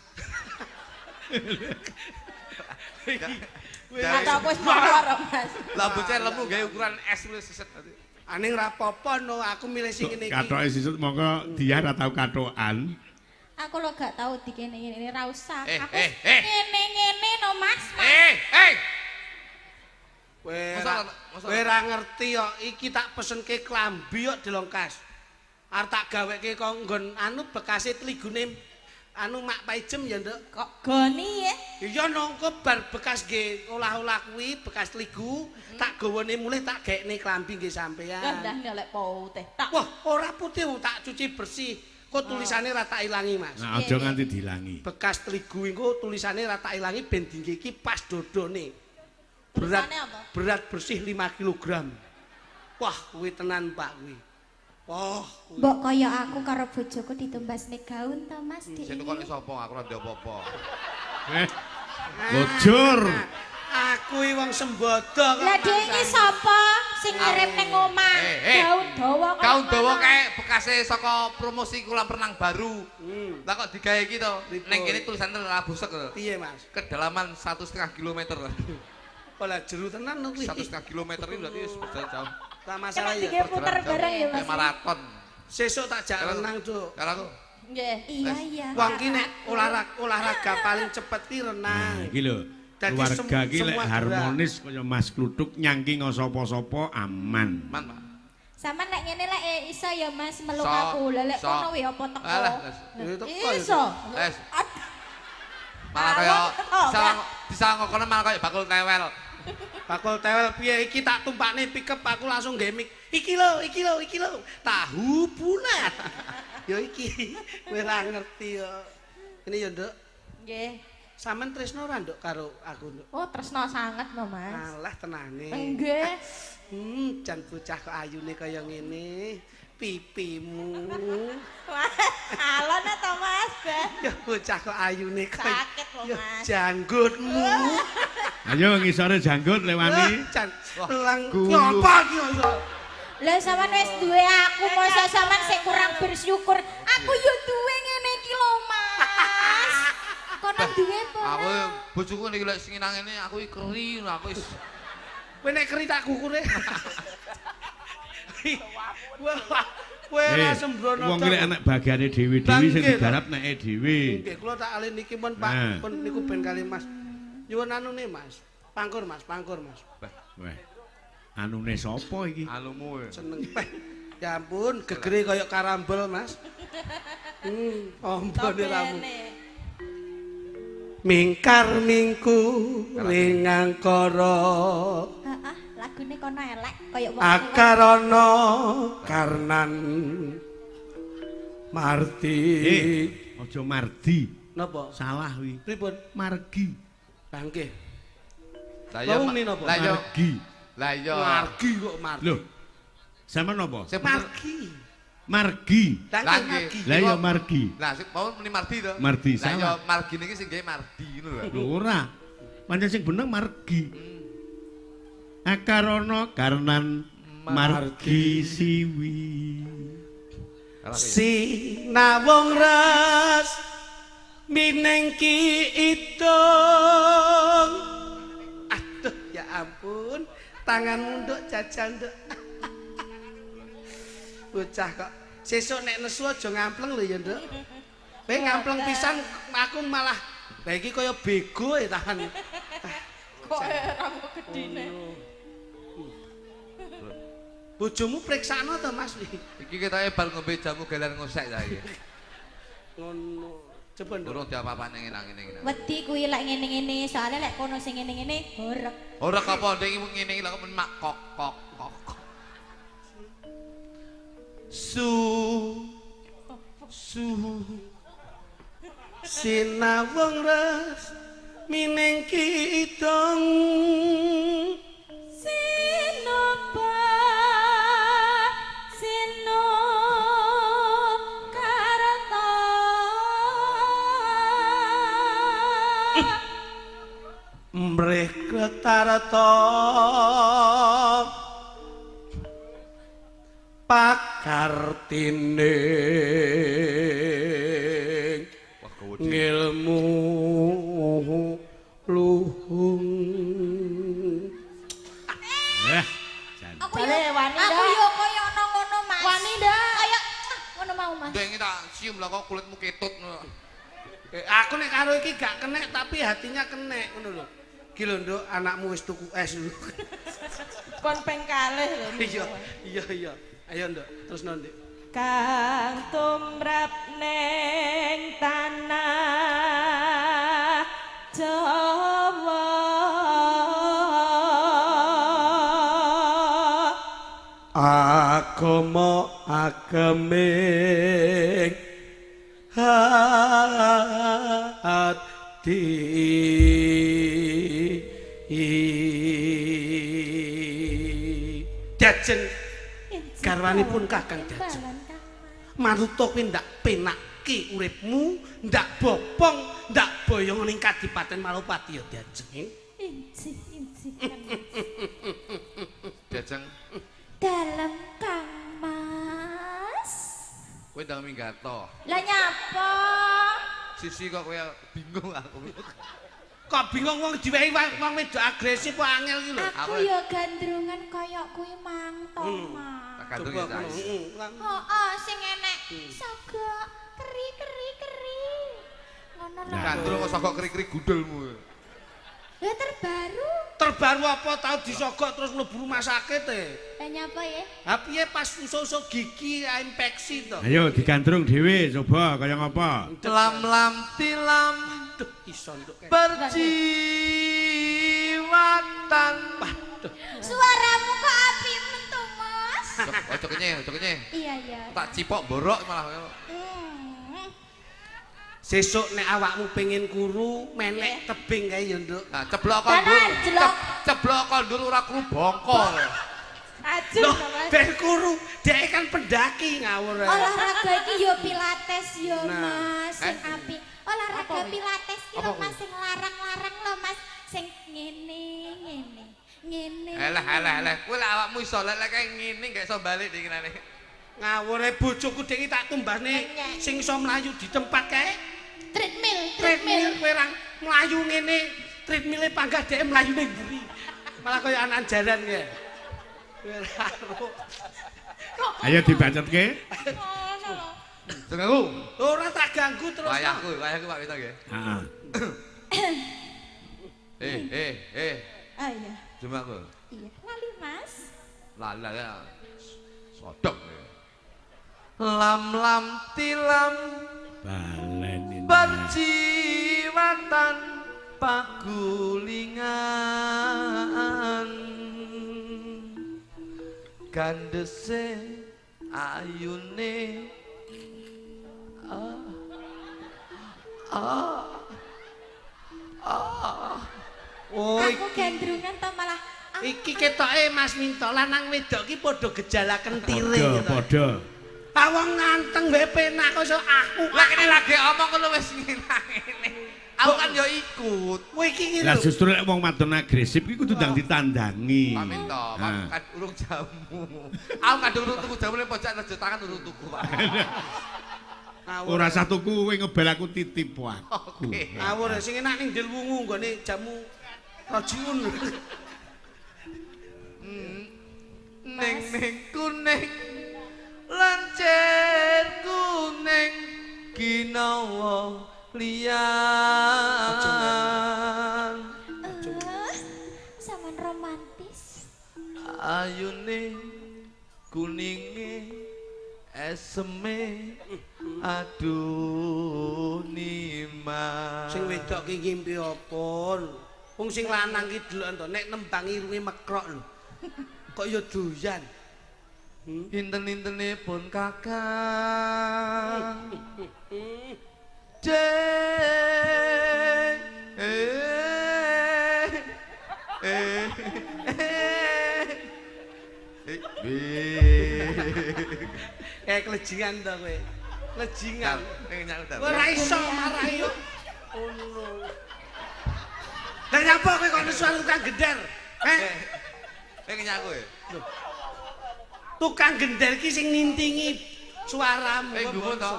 Kata wis mawar Mas. Lah bocah lemu gawe ukuran es wis siset nanti. Aning ra apa-apa no, aku milih sing ngene iki. Katoke sisut mongko diah ora tau katokan. Aku lo gak tahu dikene ngene ra usah. Aku eh. ngene-ngene no Mas. Kowe ra ngerti kok, iki tak pesenke klambi kok dilongkas. Arep tak gaweke kok nggon anu bekase tligune anu Mak Paijem ya, Nduk. Kok goni ya? Iya nongko bar bekas nggih olah-olah kuwi bekas tligu, tak gawane mulih tak gaekne klambi nggih sampean. Ndah ndelek putih. Tak. Wah, ora putih tak cuci bersih. Kok tulisane ra tak ilangi, Mas. Nah, aja nganti dilangi. Bekas tligu engko tulisane ra tak ilangi ben dinggo iki pas dodone. Berat bersih 5 kg. Wah, kuwi tenan Pak kuwi. Wah, Mbok kaya aku karo bojoku ditumbasne gaun to Mas Dik. Sing tukone sapa? Aku ora ndek apa-apa. Bojor. Aku iki wong sembodo kok. Lah Dik iki sapa sing ngirim ning omah? Gaun dawa kok. Gaun dawa kae bekase saka promosi kolam renang baru. Lah kok digawe iki to? Ning kene tulisane ora busek lho. Piye, Mas? Kedalaman 1,5 km. Olah jeru tenan lho kuwi. 1,5 km ini berarti wis berjalan jauh. Tak masalah ya. Iki puter bareng ya Mas. Maraton. Sesuk tak jak renang, Cuk. Kalau aku Nggih. Iya. Wong ki nek olahraga paling cepet ki renang. Iki lho. Dadi Keluarga iki lek semua harmonis kaya Mas Kluthuk nyangki sapa-sapa aman. man, Pak. Sama nek ngene lek iso ya Mas meluk So, aku. Lah lek so. kono wi apa teko. Alah, Iso. wes. Malah kaya disangka kono malah kaya bakul tewel. Bakul tewel piye iki tak tumpakne pickup aku langsung gawe mik. Iki lho. Tahu bulat. Ya iki. Kowe ora ngerti kok. Ini ya, Nduk. Nggih. Sampeyan tresno ora, Nduk, karo aku, Nduk? Oh, tresno sanget lho Mas. Alah tenane. Nggih. Jan bocah kok ayune kaya ngene. Pipimu. Alon to Mas. Ya bocah kok ayune kaya. Sakit lho, Ya Mas. janggutmu. Ayo ngisore janggut lewani. Jan lang ngopo iki iso? Lah sampean wis duwe aku, masa sampean sing kurang bersyukur. Aku yo duwe ngene iki lho Mas. Kono duwe apa? Aku bojoku niki lek sing nang ngene aku iki keri aku wis. Kowe nek keri tak kukure. Kowe ora sembrono. Wong iki lek anak bagiane dhewe-dhewe sing digarap neke dhewe. Nggih, kula tak alih niki pun Pak, pun niku ben kali Mas. Nyuwun anune Mas. Pangkur Mas. Weh. Anune sapa iki? Alumu. Seneng. Ya ampun, gegere kaya karambol Mas. Ompone ramu. Mingkar mingku ring angkara. Heeh, lagune kono elek kaya wong Akarana karnan Marti. Aja mardi. Napa? Salah wi. Pripun? Margi. Bangke. Lah yo Wong ni napa? Lah yo Margi. Lah yo Margi kok margi. Loh. Sampeyan napa? sing bener. Margi. Margi. Lah nggih. margi. Lah ya margi. Lah sing mau muni Mardi to. Mardi, Lah yo salah. Margi niki sing gawe Mardi ngono lho. Lho ora. Pancen sing bener margi. Akarana karnan margi siwi. Sinawung ras minengki idung. Aduh ya ampun, tanganmu nduk jajan nduk. Bocah kok. Sesuk nek nesu aja ngampleng lho ya, Nduk. Kowe ngampleng pisan aku malah lha iki kaya bego ya tahan. Kok ora mau gedine. Bojomu priksana to, Mas? Iki ketoke bar ngombe jamu gelar ngosek ta iki. Ngono. Coba Nduk. Durung diapa-apane ngene-ngene. Wedi kuwi lek ngene-ngene, soalnya lek kono sing ngene-ngene horeg. Ora apa ndek iki ngene iki lho men mak kok kok kok. Su Sinawung res mining kidong Sinoba Sino Karta mrih Kretarta pakartine ngilmu luhung. Aku yo koyo ana ngono, Mas. Wani ndak? Kaya ngono mau, Mas. ndek iki tak cium lah kok kulitmu ketut ngono. Aku nek karo iki gak kenek tapi hatinya kenek ngono lho. Iki lho Nduk, anakmu wis tuku es lho. Kon peng kalih lho. Iya. Ayo Nduk, terus nanti. Kang tumrap neng tanah Jawa Agama ageming hati Jajeng garwanipun Kakang Jajeng manuta kuwi ndak penake uripmu, ndak bopong, ndak boyong ning Kadipaten Malupati ya Jajeng. Injih. Jajeng Dalem Kang Mas. kowe ndang minggato. Lah nyapa? Sisi kok kowe bingung aku. Kok bingung wong diwehi wong wedok agresif kok angel iki lho. Aku ya gandrungan kaya kuwi mang to, Mas. Kandung Coba ya. Heeh, sing enek sogok keri. Ngono lho. Kandung kok sokok keri-keri gudulmu. Ya terbaru. Terbaru apa tau disogok terus mlebu rumah sakit Lah nyapa ya? Ha piye pas usuk-usuk gigi infeksi to? Ayo digandrung dhewe coba kaya ngapa? Lam tilam Duh, iso nduk. berjiwatan. Suaramu kok apik men to, Mas? Ojo kenyeh. Iya. Tak cipok borok malah. Sesuk nek awakmu pengen kuru, menek tebing kae ya, Nduk. Nah, ceblok kondur. Ceblok kondur ora kru bongkol. Ajeng Loh, to, Mas. ben kuru, dhek kan pendaki ngawur. Olahraga iki yo pilates yo, Nah, Mas, sing apik. Olahraga pilates iki lho, Apa Mas, sing larang-larang lho, Mas. Sing ngene. Alah. Kowe lek awakmu iso lek kae ngene gak iso balik dikirane. Ngawure bojoku dhek iki tak tumbasne sing iso mlayu di tempat kae. Treadmill. Kowe ra mlayu ngene, treadmill panggah dhek mlayu ning mburi. Malah kaya anak jalan kae. Kowe ra ro. Ayo dibacetke. Ngono lho. Dengaku. Ora tak ganggu terus. Wayahku Pak Wito nggih. Heeh. Ah iya. Jumaku. Iya. Lali, Mas. Lala ya. Sodok. Lam tilam Balen ini. berjiwatan pagulingan gandese ayune Oh, Aku gandrungan to malah iki ketoke Mas Minto lanang wedok iki padha gejala kentire. Padha. Awang nganteng wae penak kok iso aku. lah kene lagi omong ngono wis ngene. Aku kan yo ikut. Kowe iki Lah lho. justru lek wong wadon agresif iku kudu ndang ditandangi. Pak Minto, Ah. kan urung jamu. Aku kadung urung tuku jamu ning pojok rejo tangan urung tuku, Pak. Ora usah tuku kowe ngebel aku titip aku. Oke. Ngawur sing enak ning Del Wungu nggone jamu Rajiun. Ning kuning nyawa liyan Saman romantis. ayune kuninge eseme aduh nima Sing wedok ki ngimpi apa? Wong sing lanang ki delok to nek nembang irunge mekrok lho. Kok ya doyan. Inten-intene pun kakang Jeng Klejingan to kowe. Klejingan. Ora Ora iso marahi yo. Ngono. Lah nyapa kowe kok nesuan tukang gender? nyak kowe. Tukang gender ki sing nintingi suaramu. Gumun to.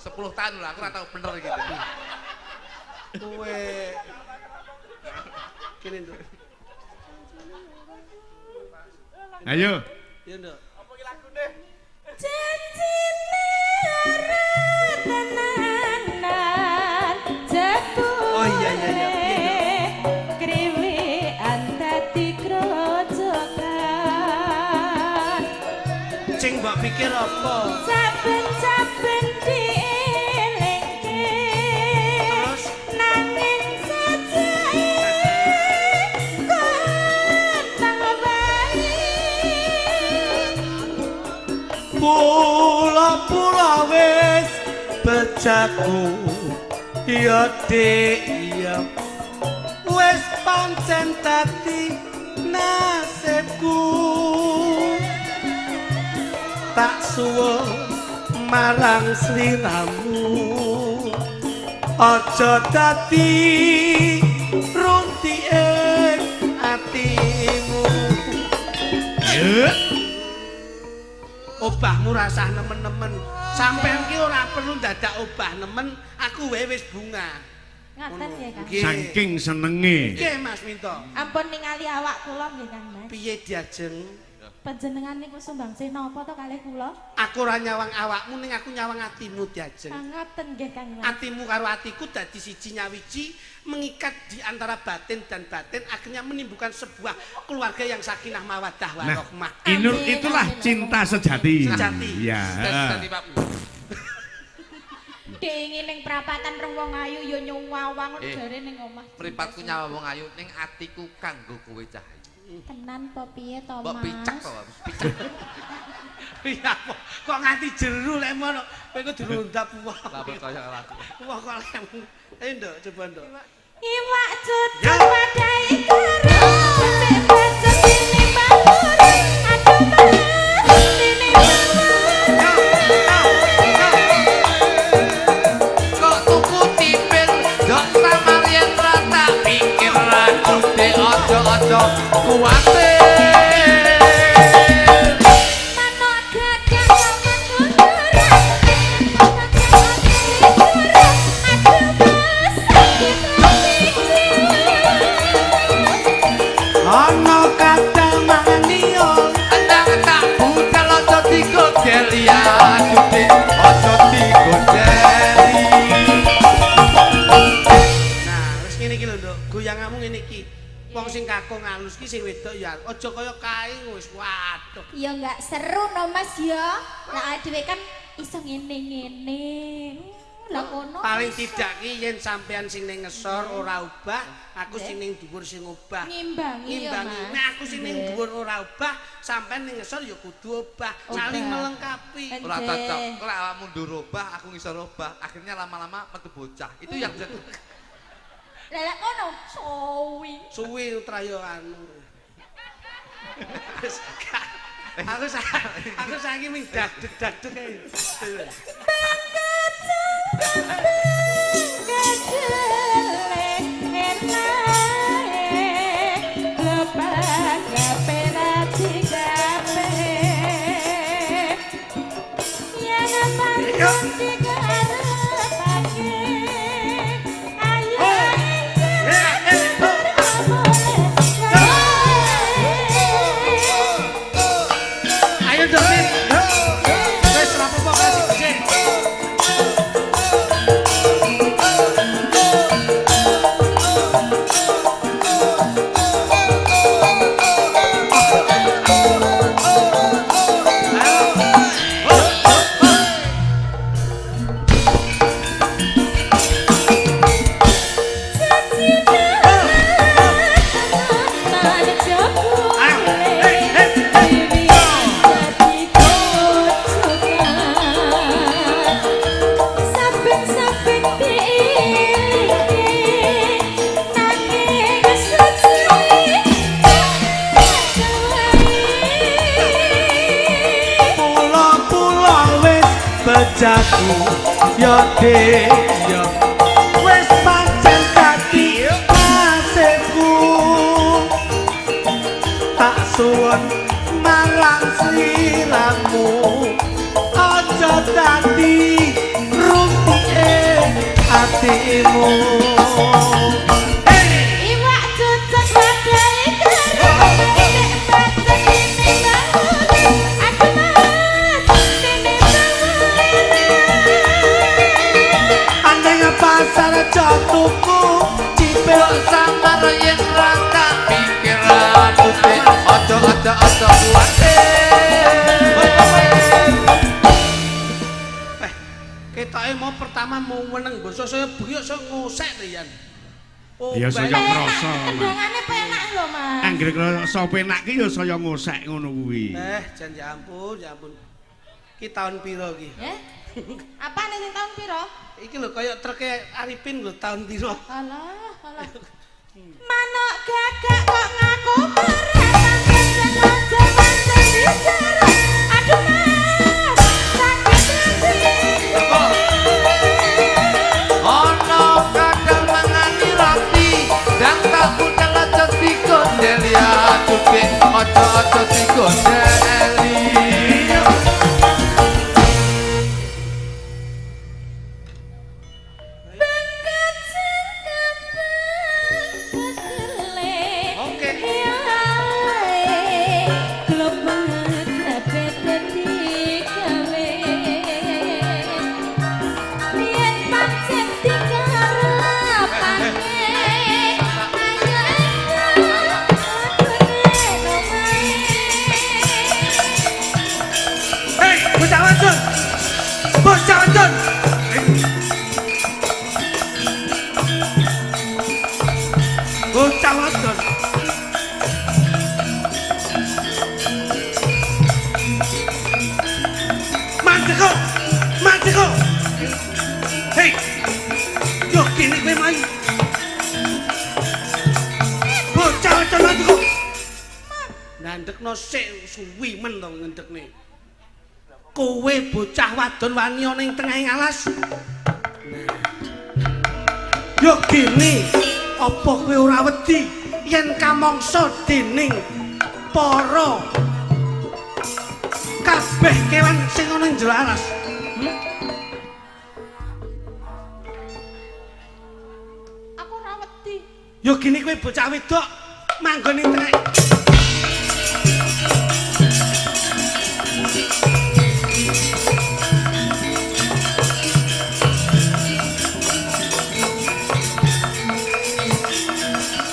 10 tahun lah aku ora tau bener iki. Kowe kene nduk. Ayo. Ya nduk. Janjine ora tenanan jatuh. Oh iya iya iya. Kriwi antati grojokan. Sing mbok pikir apa? Saben-saben dielingke. Terus Nanging sajake kontang bayi. pula-pula wis bejaku ya dik ya wis pancen dadi nasibku tak suwun marang sliramu aja dadi runtike atimu obahmu rasah nemen-nemen sampean ki ora perlu dadak obah nemen aku wae wis bunga Ngaten nggih Kang. Nggih. Saking senenge. Nggih Mas Minto Ampun ningali awak kula nggih Kang Mas. piye diajeng Panjenengan niku sumbangsih napa to kalih kula? aku ora nyawang awakmu ning aku nyawang atimu diajeng Ngaten nggih Kang Mas. atimu karo atiku dadi siji nyawiji mengikat di antara batin dan batin akhirnya menimbulkan sebuah keluarga yang sakinah mawaddah warahmah. Itulah cinta sejati. Sejati. Ya. Dadi Pak. Dingin ning prapatan rong wong ayu ya nyuwawang Eh. jare ning omah. Mripatku nyawa wong ayu ning atiku kanggo kowe cah. Tenan apa piye to Mbok Mas? picak to, picak. Iya kok nganti jeru lek mono kowe kok dirondap wah. Lah kaya aku. Wah kok lem. Ayo nduk coba nduk. Iwak cucuk padai karo bebas ini bangun aduh mas ini Kok tuku cipil dok samarien rata pikir aku de ojo-ojo kuwatir. manok gagah kawan kuduran Ana kadang maniol Endang-endang budal ojo digodel ya cuti ojo digodeli. Nah, wis ngene iki lho, Nduk. Goyanganmu ngene iki. Wong sing kakung alus ki sing wedok ya aja kaya kae wis waduh. ya enggak seru no mas ya lah dhewe kan iso ngene-ngene lah kono Paling iso. tidak ki yen sampean sing ning ngesor ora ubah, aku sing ning dhuwur sing ubah. ngimbangi ya Ngimbangi. mas Nek aku sing ning dhuwur ora ubah, sampean ning ngesor ya kudu ubah, saling Ubah. melengkapi. Ora cocok. Kalau awakmu ndur robah, aku ngisor robah, akhirnya lama-lama metu bocah. Itu yang jadi lah lah kono sowi Suwi utrayo anu. Wis, Kak. Aku saiki ming dadeg-dadeg ae. Ayo dong, Sin. Wis ora apa-apa, Sin. jadi yo de yo wis pancen dadi kasihku tak suwun marang sliramu aja dadi rumpike atimu. Iwak cucuk badai kerep baten ini bangun. Aku mas dene bangun. Andai pasar jatuhku cipil Samar yen raka pikir atute ojo kuwate. Ketoke mau pertama mau meneng basa saya buyuk saya ngosek to Yan. Oh, Ya saya ngrasa. Endangane penak lho, Mas. Anggere krasa penak ki ya saya ngosek ngono kuwi. Jan ya ampun, ya ampun. Ki tahun piro ki? Apane sing tahun piro? Iki lho kaya treke Arifin lho tahun piro? Alah. Manuk gagak kok ngaku meratan kenceng aja manten dijero. Aduh mas, sakit hati. Ono kadang mangani roti dan tak budal aja digondel ya cuke ojo digondeli. Bengket sing kedele. Oke. Klub banget tapi dadi gawe. Yen pancen dikarepane. Hei, bocah wadon. Bocah wadon. Bocah wadon. Mandeko. Hei. Yo kene kowe mai. Bocah wadon mandeko. Nandekno sik suwi men to ngendekne. Kowe bocah wadon wani ana ing tengahing alas. Yo gini, apa kowe ora wedi yen kamangsa dening para kabeh kewan sing ana ing jero alas? Aku ora wedi. Yo gini kowe bocah wedok manggon ing tengah.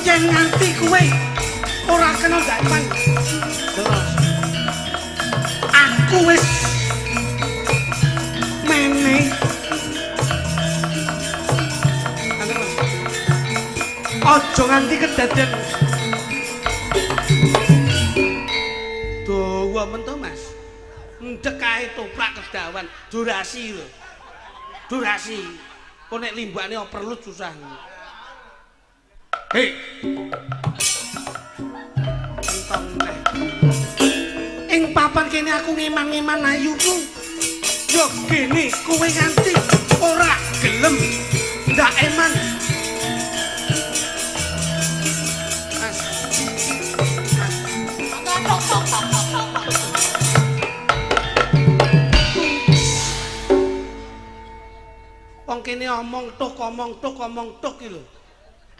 Yen nganti kowe ora kena gaiman. Terus aku wis meneh. Ojo nganti kedaden. Dawa men to, Mas. Ndek kae toprak kedawan, durasi lho. Durasi. Kok nek limbane perlut susah. Hei. Entong neh. Ing papan kene aku ngeman-ngeman ayuku. Yo kene kowe nganti ora gelem ndak eman. Wong kene omong tuk iki lho.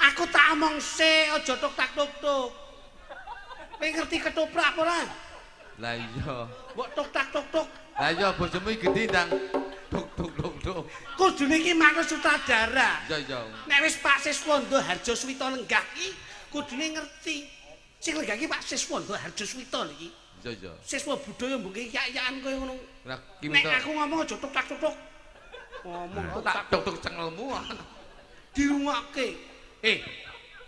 Aku tak omong se aja tuk tak tuk. Kowe ngerti ketoprak apa ora? Lah iya. Mbok tuk tak tuk. Lah iya bojomu iki gedhi ndang tuk. Kudune iki manut sutradara. Iya. Nek wis Pak Siswondo Harjoswito lenggah iki kudune ngerti. Sing lenggah iki Pak Siswondo Harjoswito iki. Iya. Siswa budaya mbok yak-yakan koyo ngono. Lah Nek aku ngomong aja tuk tak tuk. Ngomong tak tuk cengelmu. dirungokke.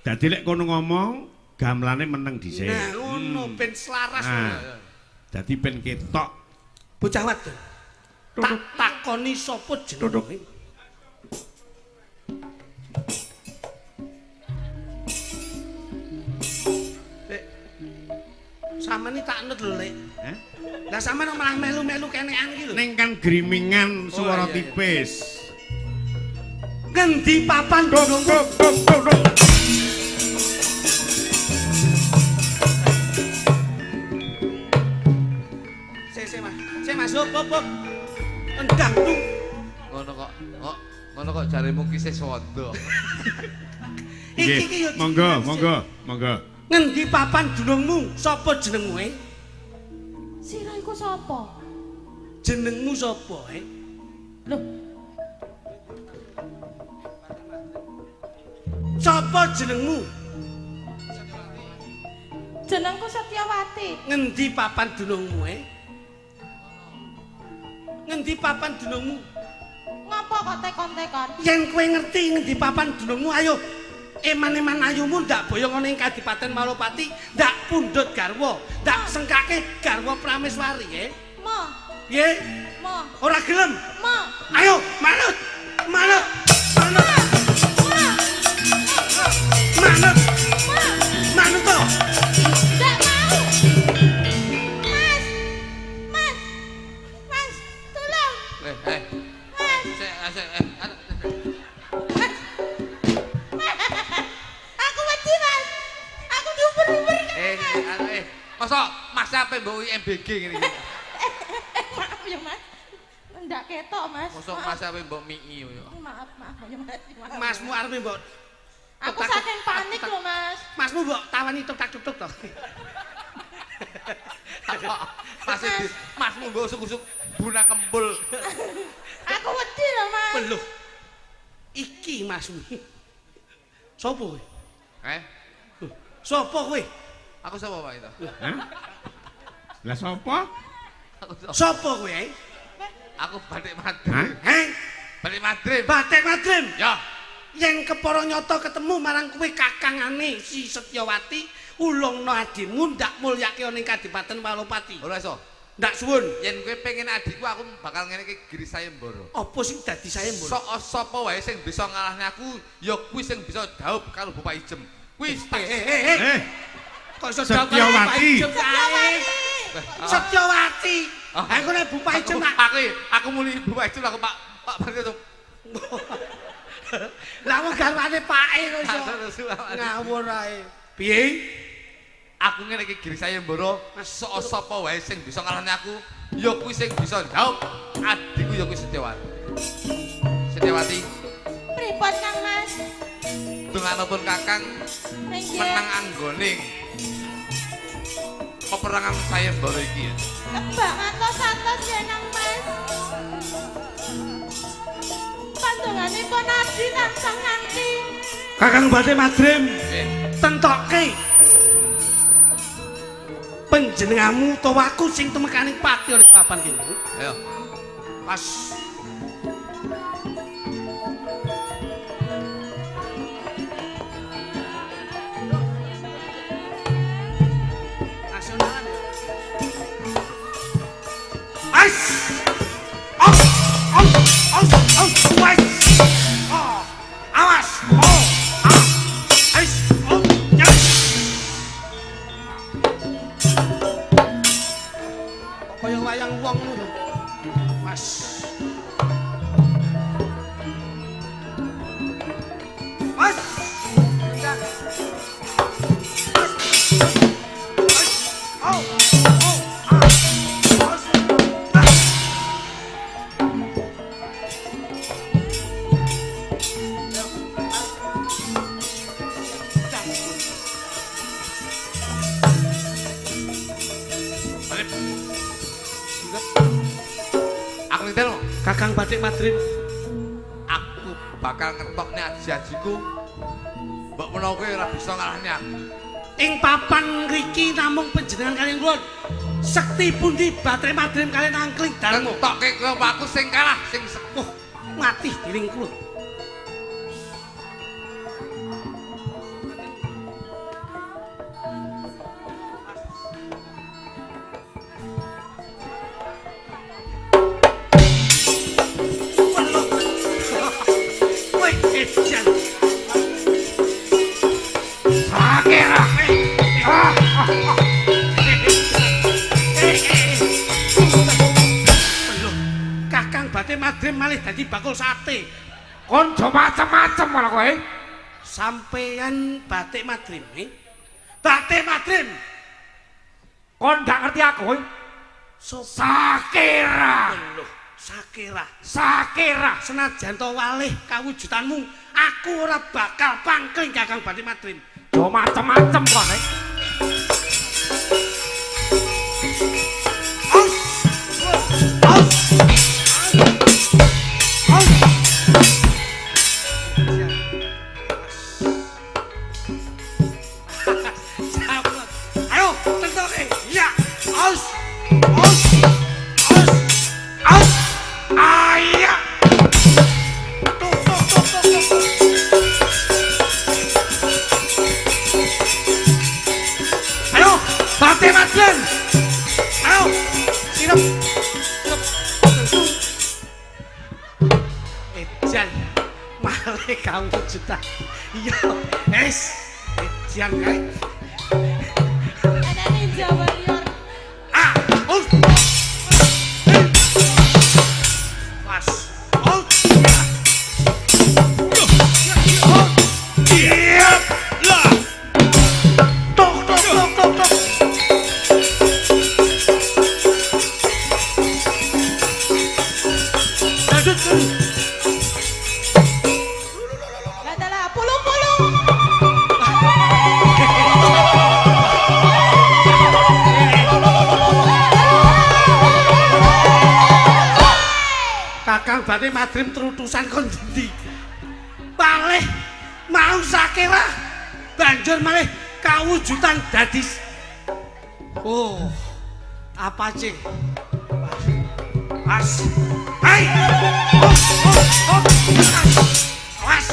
Dadi lek kono ngomong gamelane meneng dhisik. Nah, ngono ben selaras ngono. Dadi ben ketok. Bocah wadon. Tak takoni sapa jenenge? Samane tak nut lho, Lek. Lah sampean malah melu-melu kenekan iki lho. Ning kan grimingan swara iya, iya. tipis. Ngendi papan Duk, dunungmu? duk, duk, duk, duk. Sik Mas, hop. Endang tuh. Ngono kok jarimu kisih swanda. Iki yo. Monggo. Ngendi papan dunungmu? Sapa jenengmu? Sira iku sapa? Jenengmu sapa? Lho, Sapa jenengmu? jenengku Setyawati. Ngendi papan dunungmu? Ngendi papan dunungmu? Ngapa kok tekon-tekon? Yen kowe ngerti ngendi papan dunungmu, ayo eman-eman ayumu ndak boyong ana ing Kadipaten Malopati, ndak pundhut garwa, ndak sengkake garwa Prameswari, Mo, Piye? mo, Ora gelem? mo. Ayo, manut. Manut. To. Ndak mau. Mas, tolong. Aku wedi, Mas. Aku diuber-uber. Masa Mas sampe mbok MBG ngene iki. Maaf ya, Mas. Ndak ketok, Mas. Masa Mas sampe mbok mii yo. Maaf ya, Mas. Maaf. Masmu arep mbok Aku saking panik lho, Mas. Masmu mbok tawani tuk-tak-tuk to. Masmu mbok usuk-usuk buna kembul. Aku wedi lho, Mas. Peluh. Iki masmu. Sopo kowe? Sopo kowe? Aku sapa Pak itu? Hah? Lah sapa? Aku sapa? Sopo kowe? Aku Batik Hah? Madrim. Batik Madrim. Batik Madrim. Ya. Yen kepara nyata ketemu marang kowe kakangane si Setyawati, ulungno adimu ndak mulyake ana ing Kadipaten Malopati. Ora iso. Ndak suwun. Yen kowe pengen adikku aku bakal ngene iki Giri Sayembara. Apa sing dadi sayembara? Sok sapa wae sing bisa ngalahne aku, ya kuwi sing bisa dhaup karo Bapak Ijem. Kuwi Kok iso Setyawati. Setyawati. Aku nek Bapak Ijem aku muni Bapak Ijem aku Pak Barito. Lah wong garwane pake kok iso. Ngawur ae. Piye? Aku ngene iki Giri Sayembara, sok sapa wae sing bisa ngalahne aku, ya kuwi sing bisa dhaup adikku ya kuwi Setyawati. Setyawati, Pripun Kang Mas? donganipun Kakang Nggih. menang anggoning peperangan sayembara iki ya. Mbak ngantos-antos ya Nang Mas. Panjenenganipun abdi tansah nganti. Kakang Batik Madrim, Nggih. tentokke panjenenganmu utawa aku sing temekaning pati ning papan kene. Ayo. Pas nasionalan. Ais! Wes! Awas! Ais! Yes! Kaya wayang wong ngono. Mas. Mas. Aku niteno, Kakang Batik Madrim, aku bakal ngetokne aji-ajiku. Mbok menawa kowe ora bisa ngalahne aku. ing papan ngriki namung panjenengan kaliyan kula. Sekti pundi Batik Madrim kaliyan angkling darmo. Ngentokke kowe aku sing kalah, sing sepuh. Mati dening kula. Woi, ejan. Sakera. Batik Madrim malih dadi bakul sate. Kon aja macem-macem malah kowe. Sampeyan Batik Madrim, Batik Madrim. Kon ndak ngerti aku kowe. Sakira. Loh, Sakira. Sakira. Senajan to walih kawujudanmu, aku ora bakal pangkling Kakang Batik Madrim. Aja macem-macem kowe. Ayo, tentoke. Iya. Aus. Aus. Aus. Aus. Ayo. Tuk tuk tuk tuk tuk. Ayo, Batik Madrim. Ayo. Sirep. Ejan. Male kamu juta. Iya, es. Ejan kae. Ada ninja warrior. Ah, aus. Pas. Aus. Iya lah. Tok tok tok tok tok. Dadut. Adalah pulung-pulung. Kakang Batik Madrim terutusan kon ndi? Malih mau Sakira banjur malih kawujudan dadi. Oh, apa cing? Pas. Hai. Hop, hop, hop. Pas.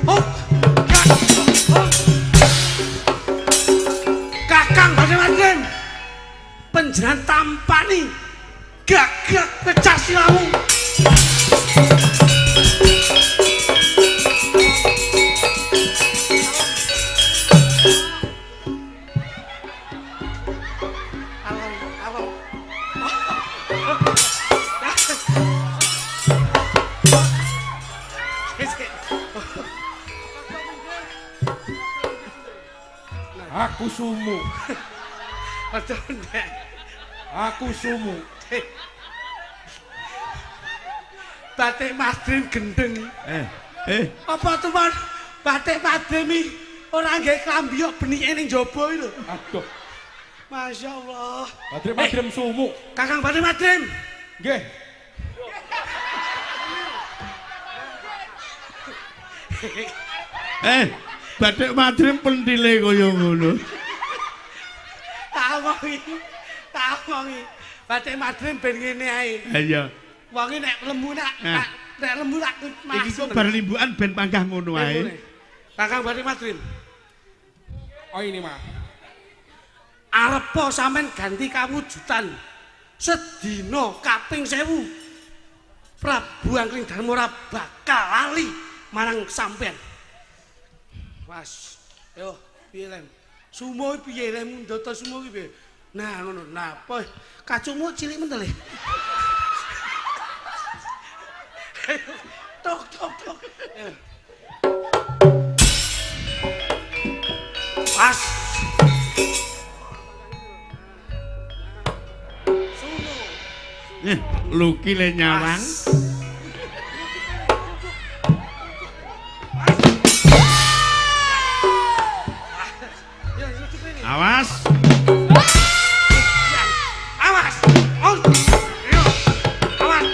Hop. Ya. Hop. Kakang Batik Madrim penjenengan tampani gagak pecah silamu. Aku sumu. Betul nek. Aku sumu. Batik Madrim gendeng. Apa teman? Batik Madrim iki ora nggih klambi kok benike ning jaba iki lho. Aduh, Masya Allah. Madrim sumu. Kakang Batik Madrim. Nggih. Batik Madrim pentile kaya ngono. Tak omongi. Batik Madrim ben ngene ae. Iya. Wong nek lembu nek lembu tak Iki kok bar limbukan ben panggah ngono ae. Kakang Batik Madrim. Oh ini mah. Arepa sampean ganti kawujudan sedina kaping 1000. Prabu Angkring Darma ora bakal lali marang sampean. Was. Yo, piye lem? Sumo iki piye lem ndoto sumo iki piye? Nah ngono. Nah, apa kacumu cilik mentel. Tok tok tok. Was. Luki le nyawang. Awas. Awas. Awas.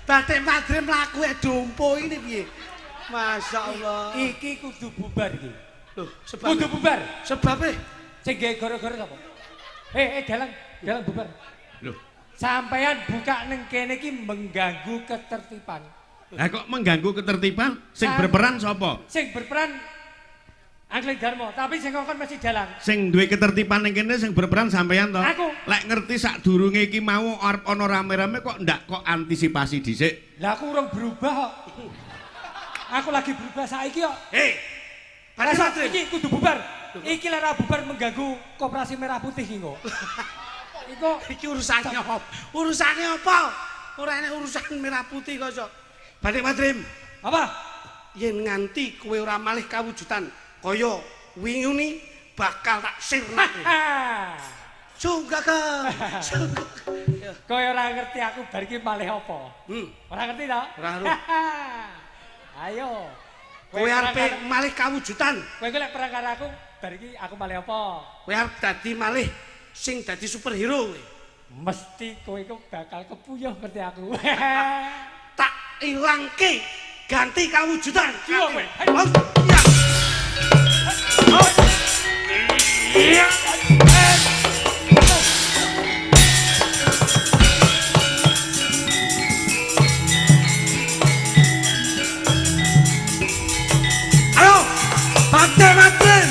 Batik Madrim mlaku dompo ini piye? Masya Allah. Iki kudu bubar iki. Loh, Kudu bubar. Sebabe Sing gawe gara-gara sapa? Dalang bubar. Loh, Sampeyan buka neng kene iki mengganggu ketertiban. Lah kok mengganggu ketertiban? Sing berperan sapa? Sing berperan Angling Darmo, tapi sing ngongkon masih jalan. Sing duwe ketertiban ning kene sing berperan sampeyan to. Aku. Lek ngerti sadurunge iki mau arep ana rame-rame kok ndak kok antisipasi dhisik. Lah aku urung berubah kok. Aku lagi berubah saiki kok. Hei, Badhe Masa Madrim. iki kudu bubar. Iki lek ora bubar mengganggu Koperasi Merah Putih iki kok. Iki urusane apa? Urusane apa? Ora enek urusan merah putih kok, Cok. Badhe Madrim. Apa? Yen nganti kowe ora malih kawujudan kaya wingi bakal tak sirnake. Sungguh ka. Kowe ora ngerti aku bar iki malih apa? Ora ngerti to? Ora ro. Ayo. Kowe arep malih kawujudan. Kowe lek perang karo aku bar iki aku malih apa? Kowe arep dadi malih sing dadi superhero kowe. Mesti kowe iku bakal kepuyuh ngerti aku. Tak ilangke ganti kawujudan. Jiwa kowe. Oh, iya. Oh. Iya. Ayo, Badhe Madrim.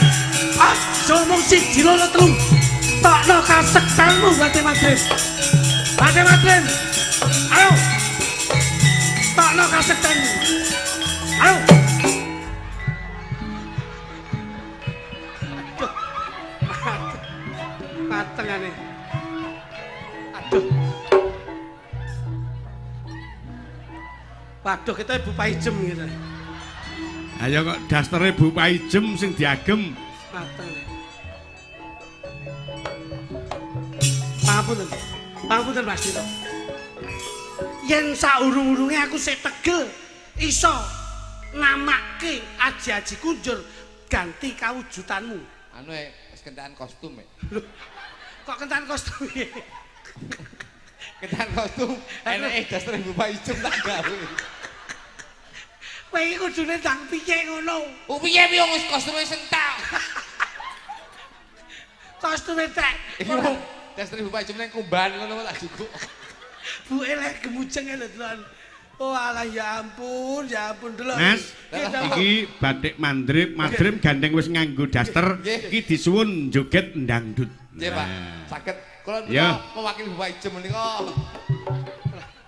Ah, somong siji loro telu. Tokno kasektanmu Badhe Madrim. Badhe Madrim. Ayo. Tokno kasektanmu. Ayo. Matengane. Aduh. Waduh, kita Ibu Paijem gitu. Ayo kok dastere Bu Paijem sing diagem. Matengane. Pangapunten. Pangapunten Mas Dito. Yen saurung-urunge aku sik tegel iso namakke Aji-aji Kunjur ganti kawujudanmu. Anu wis kentekan kostum e. Kok kentan kostum iki? Kentekan kostum eneke dasar Ibu Paijem tak gawe. Kowe iki kudune ndang piye ngono? Oh piye piye wis kostume sentak. Kostume tek. Iku dasar Ibu Paijem nang kumban ngono tak cukup. Bu elek gemujeng lho, Dulon. Oh alah ya ampun Dulon. Mas, iki batik Madrim gandeng wis nganggo daster, iki disuwun joget ndangdut. Nggih, Pak. Saged kula Ya. mewakili Bu Paijem menika.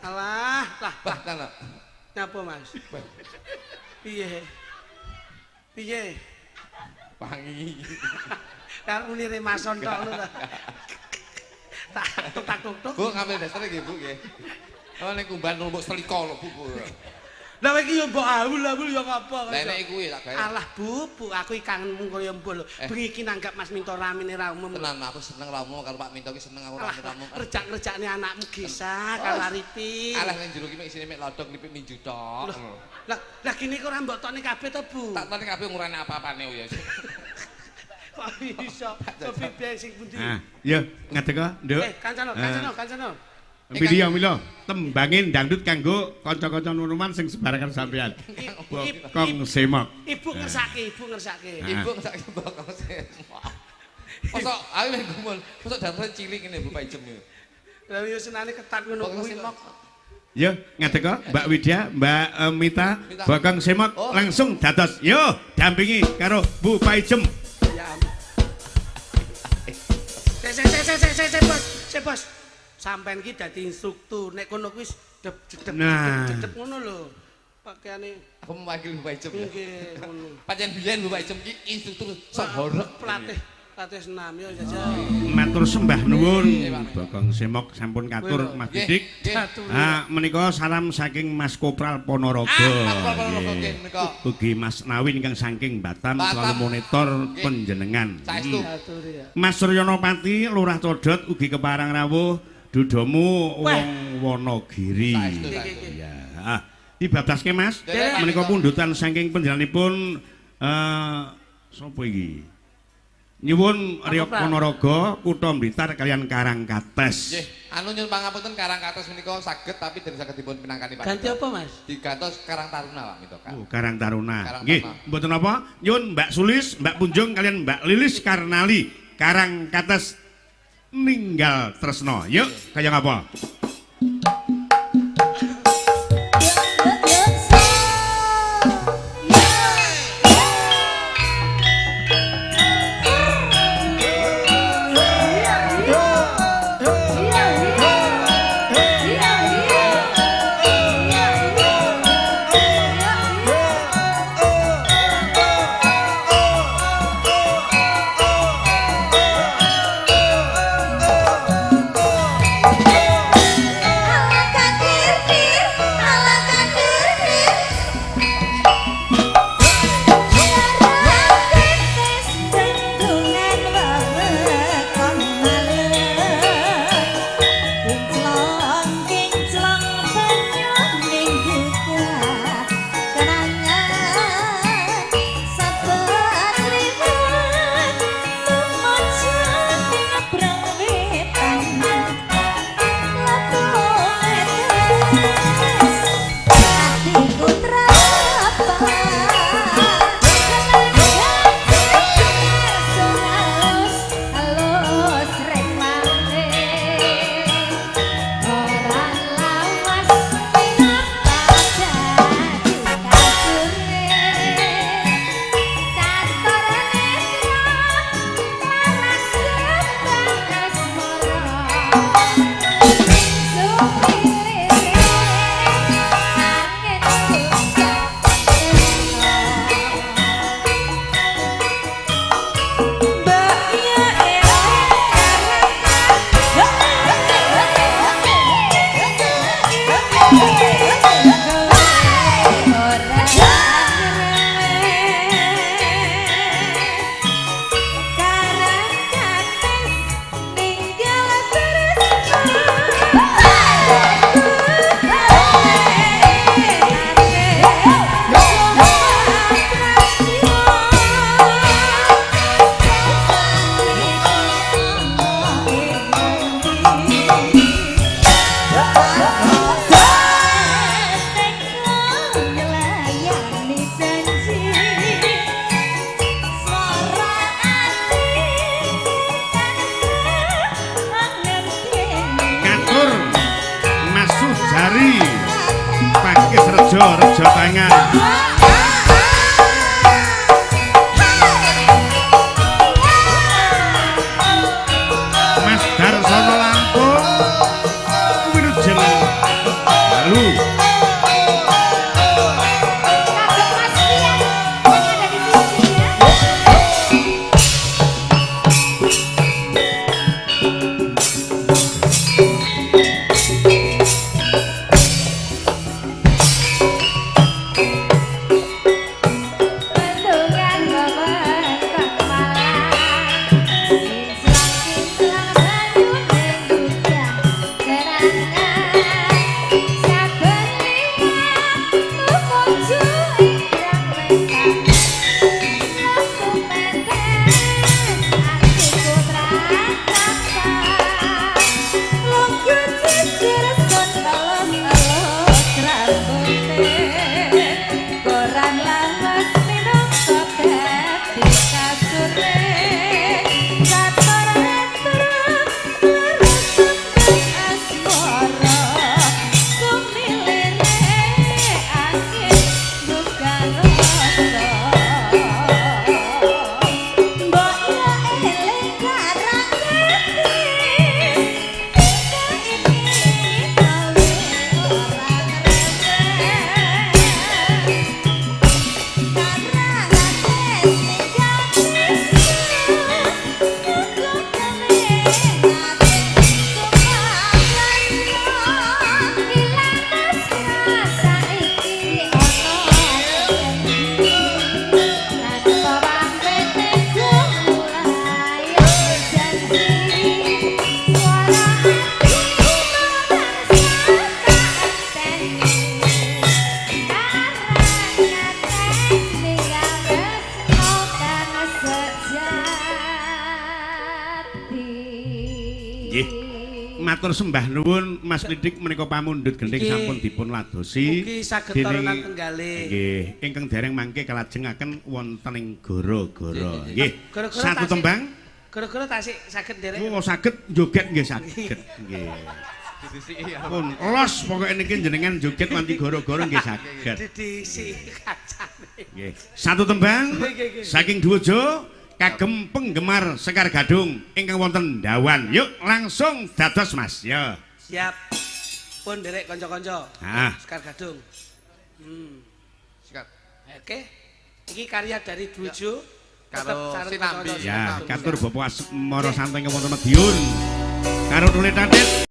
Alah, lah. Bahkan lho. Napa Mas? Piye? Piye? Wangi. Karo unire mason tok lho. Tak tuk. Bu ngambil dasar nggih, Bu nggih. Oh ning kumban numpuk selika lho, Bu. Lah kowe iki yo mbok awul-awul yo ngapa? Lah nek kuwi tak gawe. Alah Bu, aku iki kangenmu kaya mbok lho. Bengi iki nanggap Mas Minto ramine ra umum. Tenan aku seneng ramu karo Pak Minto iki seneng aku ramu. Rejak-rejakne anakmu Gesa karo Arifin. Alah ning jero iki mek isine mek lodok lipik minju tok. Lah kene kok ora mbok tokne kabeh to, Bu? Tak tani kabeh ngurane apa-apane ya. Kok iso? Kopi beng sing pundi? Ah, ya ngadeg Nduk. Kancano. Video mila tembangin dangdut kanggo kanca-kanca nuruman sing sebarengan sampean. Bokong semok. Ibu ngersake. Ibu sak bokong semok. Mosok aku nek gumun, mosok dasar cilik ngene Bu Paijem yo. Lah yo senane ketat ngono Bokong kuwi. semok. Ya ngadeg Mbak Widya, Mbak Mita, bokong semok langsung dados. Yo dampingi karo Bu Paijem. Ya ampun. Bos. Sampeyan iki dadi instruktur. Nek kono kuwi dedep ngono lho. Pakaiane Aku mewakili Bu Paijem ya. nggih ngono. Pancen biyen Bu Paijem iki instruktur sok horeg. Pelatih senam yo jajal. Matur sembah nuwun bokong semok sampun katur Mas Didik. Ah menika salam saking Mas Kopral Ponorogo. Ponorogo nggih menika. Ugi Mas Nawin ingkang saking Batam selalu monitor panjenengan. Saestu. Mas Suryonopati Lurah Todot ugi keparang rawuh dudomu wong Wonogiri. Ya. Ah, dibablaske Mas. Menika pundutan saking panjenenganipun sapa iki? Nyuwun Riok Ponorogo, Kutha Blitar kalian Karangkates. Nggih, anu nyuwun pangapunten Karangkates menika saged tapi den saged dipun pinangkani Pak. Ganti apa, Mas? Digantos Karang Taruna Pak Mito. Oh, Karang Taruna. Karang Nggih, Taruna. mboten apa? Nyuwun Mbak Sulis, Mbak Punjung kalian Mbak Lilis Karnali Karangkates ninggal tresno. Yuk, kaya ngapa? Rejo tangan. Mas Darsono Lampung Wilujeng Lalu matur sembah nuwun Mas Lidik menika pamundhut gendhing sampun dipun ladosi. Mugi saged toronan tenggalih. Nggih, ingkang dereng mangke kalajengaken wonten ing gara-gara. Nggih. Satu tembang Gara-gara tasik saged nderek. Oh, saged joget nggih saged. Nggih. Didisiki ya. Pun los pokoke niki jenengan joget nganti goro-goro nggih saged. Didisi kacane. Nggih. Satu tembang saking Duwojo kagem penggemar Sekar Gadung ingkang wonten Dawan. Yuk langsung dados Mas. Ya. Siap. Pun nderek kanca-kanca. Sekar Gadung. Sikat. Oke. Iki karya dari Duwojo. Karo Sinambi. Ya, katur Bapak Asmara Santai wonten Madiun. Karo Nulit Tadet